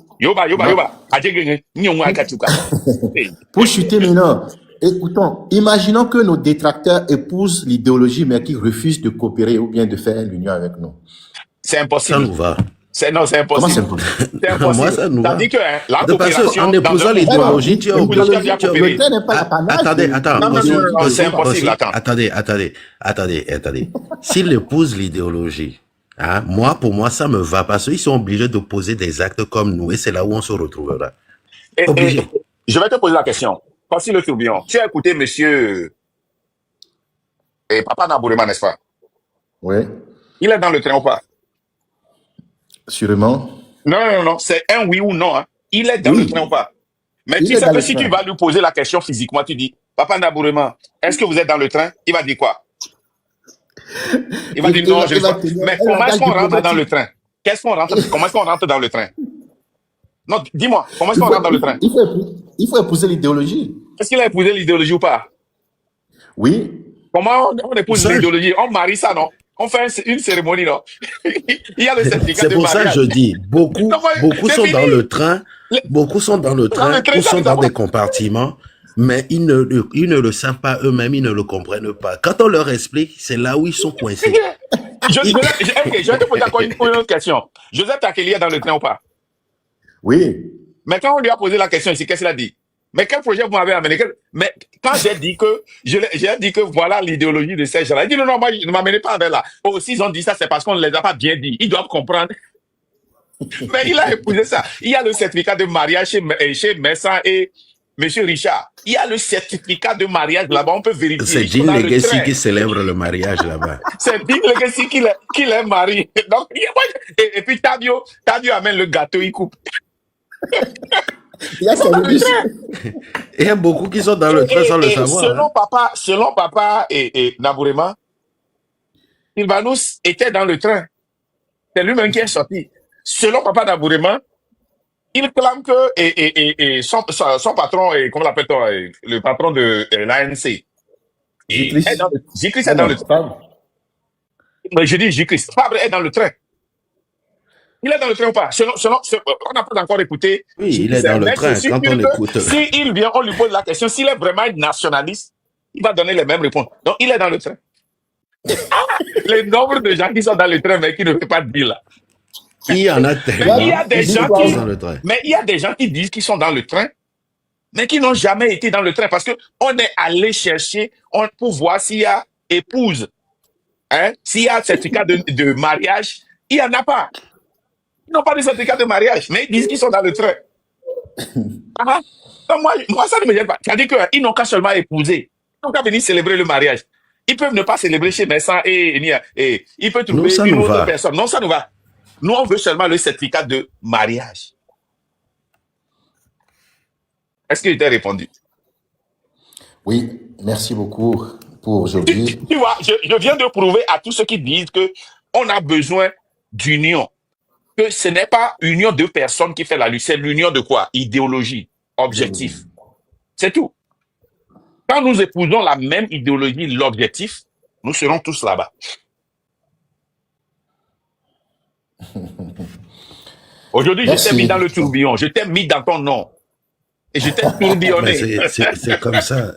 Pour chuter maintenant, écoutons, imaginons que nos détracteurs épousent l'idéologie, mais qu'ils refusent de coopérer ou bien de faire l'union avec nous. C'est impossible. Ça nous va. C'est impossible. Comment c'est impossible? C'est impossible. Moi, ça nous va. Tandis que la coopération... En épousant l'idéologie, tu as obligé... Attendez. Non, c'est impossible. Attendez. S'ils épousent l'idéologie, hein, pour moi, ça me va parce qu'ils sont obligés de poser des actes comme nous et c'est là où on se retrouvera. Obligé. Je vais te poser la question. Voici le tourbillon. Tu as écouté monsieur Papa Nabourema, n'est-ce pas? Oui. Il est dans le train ou pas? Sûrement. Non. C'est un oui ou non. Hein. Il est dans le train ou pas? Mais tu sais que si tu vas lui poser la question physiquement, tu dis, Papa Nabourema, est-ce que vous êtes dans le train? Il va dire quoi? Il va dire non, je ne sais pas. Mais comment est-ce qu'on rentre dans le train? Comment est-ce qu'on rentre dans le train? Non, dis-moi, comment est-ce qu'on rentre dans le train? Il faut épouser l'idéologie. Est-ce qu'il a épousé l'idéologie ou pas? Oui. Comment on épouse l'idéologie? On marie ça, non? On fait une cérémonie, non? Il y a le certificat C'est de pour ça que mariage. je dis, beaucoup Non, beaucoup c'est sont dans fini. le train, Le- beaucoup sont dans le Dans le train train, ou ça sont nous dans des avance. compartiments, mais ils ne le savent pas eux-mêmes, ils ne le comprennent pas. Quand on leur explique, c'est là où ils sont coincés. Ok, je vais te poser encore une autre question. Joseph Takeli est dans le train ou pas? Oui. Mais quand on lui a posé la question ici, qu'est-ce qu'il a dit? Mais quel projet vous m'avez amené? Mais quand j'ai dit que, j'ai dit que voilà l'idéologie de ces gens-là, il dit non, non, moi, ne m'amenez pas avec là. Oh, s'ils ont dit ça, c'est parce qu'on ne les a pas bien dit. Ils doivent comprendre. Mais il a épousé ça. Il y a le certificat de mariage chez Messin et Monsieur Richard. Il y a le certificat de mariage là-bas, on peut vérifier. C'est Ils sont Jean dans le Legacy train. qui célèbre le mariage là-bas. C'est Dean Legacy qui les marie. Donc, et puis Tavio amène le gâteau, il coupe. Il y a Ils sont dans le Salubis. train. Et il y a beaucoup qui sont dans le train sans le Et savoir. Hein. selon papa et Nabourema, Sylvanus était dans le train. C'est lui-même qui est sorti. Selon papa Nabourema, il clame que et son patron, comment l'appelle-t-on, le patron de l'ANC, J-Chris. J-Chris Ah est dans non, le train. Fabre. Mais je dis J-Chris. Fabre est dans le train. Il est dans le train ou pas? On n'a pas encore écouté. Oui, il J-Chris est dans le mais je train suis quand sûr on que écoute. s'il vient, on lui pose la question. S'il est vraiment nationaliste, il va donner les mêmes réponses. Donc, il est dans le train. Les nombres de gens qui sont dans le train, mais qui ne veulent pas dire là. Il y en a Mais tellement. il y a des Ils gens sont tous qui, dans le train. mais il y a des gens qui disent qu'ils sont dans le train, mais qui n'ont jamais été dans le train parce que on est allé chercher pour voir s'il y a épouse, hein, s'il y a certificat de mariage. Il n'y en a pas. Ils n'ont pas de certificat de mariage, mais ils disent qu'ils sont dans le train. Ah, donc moi, ça ne me gêne pas. C'est-à-dire qu'ils n'ont qu'à seulement épouser. Ils n'ont qu'à venir célébrer le mariage. Ils peuvent ne pas célébrer chez Messin et ils peuvent Nous, trouver ça une nous autre va. personne. Non, ça nous va. Nous, on veut seulement le certificat de mariage. Est-ce qu'il t'a répondu? Oui, merci beaucoup pour aujourd'hui. Tu vois, je viens de prouver à tous ceux qui disent que on a besoin d'union. Que ce n'est pas union de personnes qui fait la lutte, c'est l'union de quoi? Idéologie, objectif. C'est tout. Quand nous épousons la même idéologie, l'objectif, nous serons tous là-bas. Aujourd'hui, je t'ai mis Merci. dans le tourbillon, je t'ai mis dans ton nom. Et je t'ai Mais tourbillonné. c'est comme ça.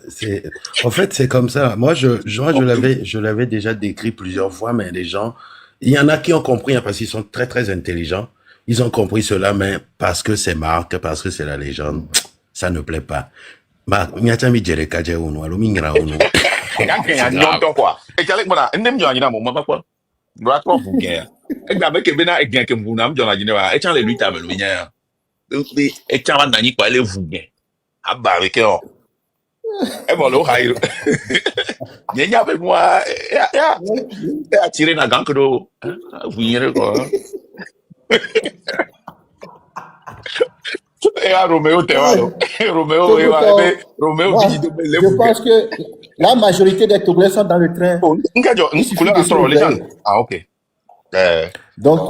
En fait, c'est comme ça. Moi, je l'avais déjà décrit plusieurs fois, mais les gens, il y en a qui ont compris hein, parce qu'ils sont très, très intelligents. Ils ont compris cela, mais parce que c'est Marc, parce que c'est la légende, ça ne plaît pas. Marc, nyatami jere kaje unu, alo mingra unu. Il y a C'est un grave. nom quoi. Et tu as dit, un nem yon mon maman quoi. Doit trop vous gagner. Et bien, avec Bena, et bien que vous n'avez pas dit, et tu as les 8 à me et tu as nani quoi, les vous gagner. Ah, bah, avec eux. Et bon, l'eau, il y a avec moi, et attiré dans gang que vous irez quoi. Et à Roméo, t'es là. Roméo, C'est pourtant, Roméo, moi, dit de me je pense que la majorité des Togolais sont dans le train. Il suffit de se les gens. réveiller. Ah, ok. Donc,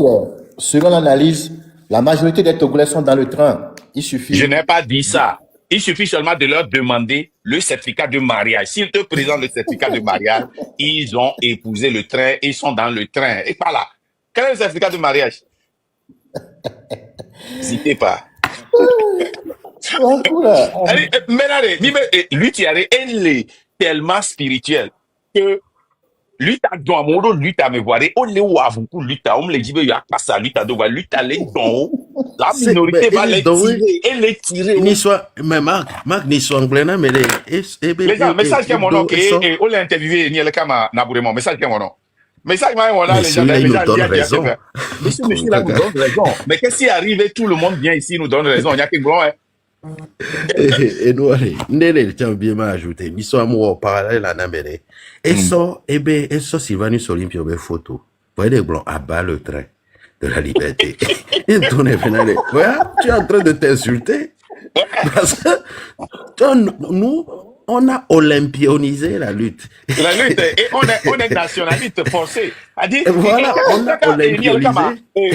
selon l'analyse, la majorité des Togolais sont dans le train. Il Je suffit. n'ai pas dit ça. Il suffit seulement de leur demander le certificat de mariage. S'ils te présentent le certificat de mariage, ils ont épousé le train, ils sont dans le train. Et pas là. Quel est le certificat de mariage? N'hésitez pas. Ouais, cool, là. Allez, lui, il est tellement spirituel que lui, t'as dans un monde, lui, t'as me voir, on les voit, vous, lui, t'as, on me dit, il y a pas ça, lui, t'as de voir, lui, t'as les dons. La minorité va les tirer, et les tirer. Ni soit, mais Marc, ni soit anglais, mais Les gens, message qui est mon nom, et on l'a interviewé, ni le kama, Nabourement, message qui est mon nom. Message, on a mais les gens, celui-là, il les nous gens, donne raison. monsieur, là, nous donne raison. Mais qu'est-ce qui arrive, tout le monde vient ici, nous donne raison, il y a qu'un grand, hein. Et nous, allez, Nele, tiens, bien m'a ajouté, ni soit moi, parallèle à Namere. Et ça, Sylvanus Olympio, photo. Vous voyez les blancs à bas le train de la liberté. Et tout est vénéré. Ouais, tu es en train de t'insulter. Parce que, tu vois, nous, on a olympionisé la lutte. La lutte, et on est nationaliste forcé. A dit, Voilà, on a olympionisé.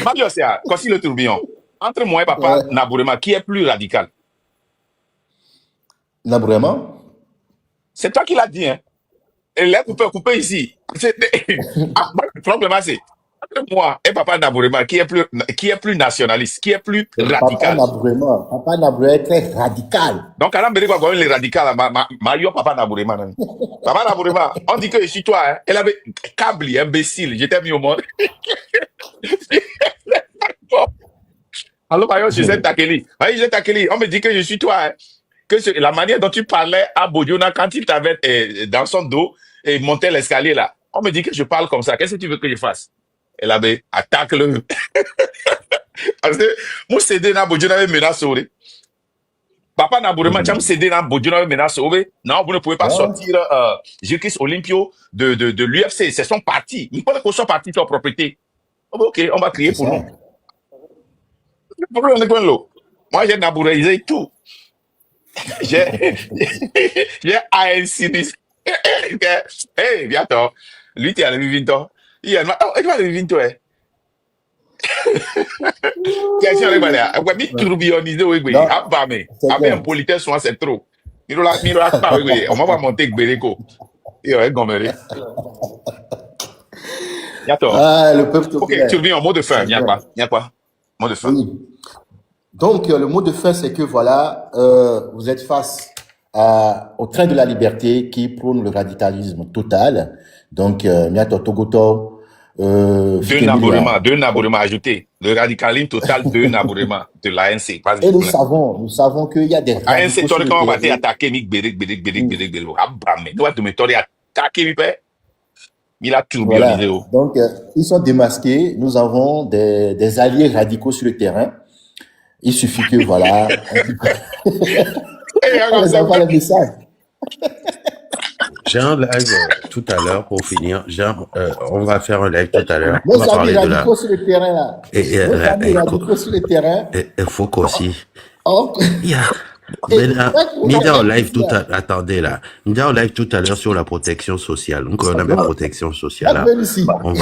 Mario, c'est Kossi le tourbillon. Entre moi et papa, Ouais. Nabourema, qui est plus radical? Nabourema? C'est toi qui l'as dit, hein. Et là, vous pouvez couper ici. problème, c'est entre moi et Papa Nabourema, qui est plus nationaliste, qui est plus radical. Papa Nabourema est très radical. Donc, quand on me dit quoi, les radicales, yo Papa Nabourema. Papa Nabourema, on dit que je suis toi, hein. Elle avait câble, imbécile, j'étais mis au monde. Alors, je sais Takeli. Je Takeli. On me dit que je suis toi, hein. Que la manière dont tu parlais à Bodiona quand il t'avait dans son dos et montait l'escalier là. On me dit que je parle comme ça. Qu'est-ce que tu veux que je fasse? Elle avait attaqué le. Parce que moi, cédé dans Bodiona avait menacé. Papa Nabourema, tu as cédé dans Bodiona avait menacé. Non, vous ne pouvez pas sortir Jirkis Olympio de l'UFC. C'est son parti. Il faut que soit parti sur propriété. Ok, on va crier pour nous. Moi, j'ai nabourisé tout. J'ai ANC. Hey, bientôt. Lui, tu as le Vivinto. Il a le Vivinto, hein. Tu as dit, ouais, mais tourbillonnisé, oui, oui. Abame. Un politesse, soin, c'est trop. Il a pas, oui, on va monter avec Bereko. Il va être gommé. Bientôt. Ah, le peuple. Ok, tu reviens en mot de fin. Il y a quoi? Mot de fin. Oui. Donc, le mot de fin, c'est que voilà, vous êtes face au train de la liberté qui prône le radicalisme total. Donc, Miato Togoto, deux Nabourema ajouté. Le radicalisme total de Nabourema, de l'ANC. Et nous savons qu'il y a des radicaux. ANC, quand on va attaquer, il a tourbillonnisé. Voilà. Donc, ils sont démasqués. Nous avons des alliés radicaux sur le terrain. Il suffit que, voilà. On les envoie le message. J'ai un live tout à l'heure pour finir. On va faire un live tout à l'heure. Nos amis radicaux sur le terrain, là. Nos amis radicaux sur le terrain. Il faut qu'aussi. Mida au live tout à attendez là. Mida au live tout à l'heure sur la protection sociale. Donc on a la protection sociale. On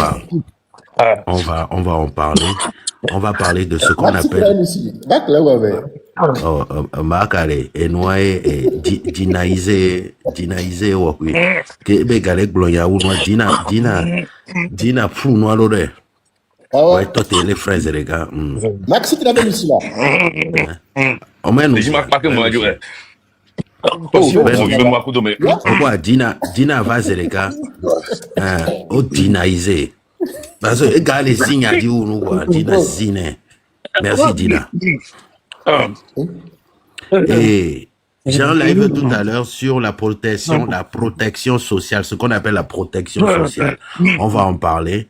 va en parler. On va parler de ce qu'on appelle Makare et noyé et dinaisé oui. Que begale gloya ou noa dina fou noa lore. Ouais, toi t'es les frères et les gars. Maxi tu l'avais ici là. On m'a nous. Pourquoi Dina va zereka au dinaisé. Parce que gars les signes à dire nous quoi Dina zine. Merci Dina. Et j'ai un live tout à l'heure sur la protection sociale, ce qu'on appelle la protection sociale. On va en parler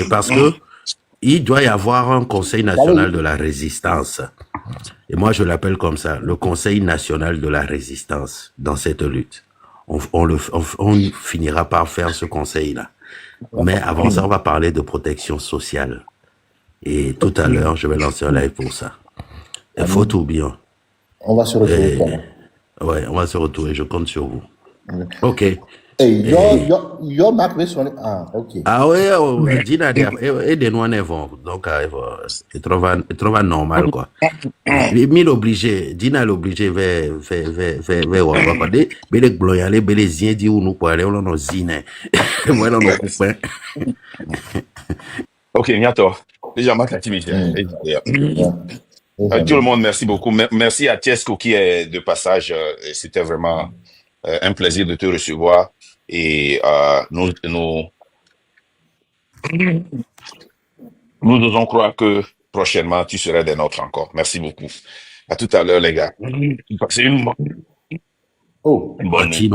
parce que il doit y avoir un Conseil national de la résistance. Et moi, je l'appelle comme ça, le Conseil national de la résistance dans cette lutte. On finira par faire ce conseil-là. Mais avant ça, on va parler de protection sociale. Et tout à l'heure, je vais lancer un live pour ça. Il faut tout bien. On va se retrouver. Ouais, on va se retrouver. Je compte sur vous. Ok. Yo marqué sur les... Ah, ok. Ah ouais, Dina et des noirs vont. Donc, il trouve normal, quoi. Mais l'obligé, Dina l'obligé vers les gloyales, les ziens dit où nous parlons, on nos zines. Moi, on nos copains. Ok, bientôt. Déjà, ma activité. Tout le monde, merci beaucoup. Merci à Tiesco qui est de passage. C'était vraiment un plaisir de te recevoir. Et nous osons croire que prochainement, tu seras des nôtres encore. Merci beaucoup. À tout à l'heure, les gars. Passez une bonne nuit.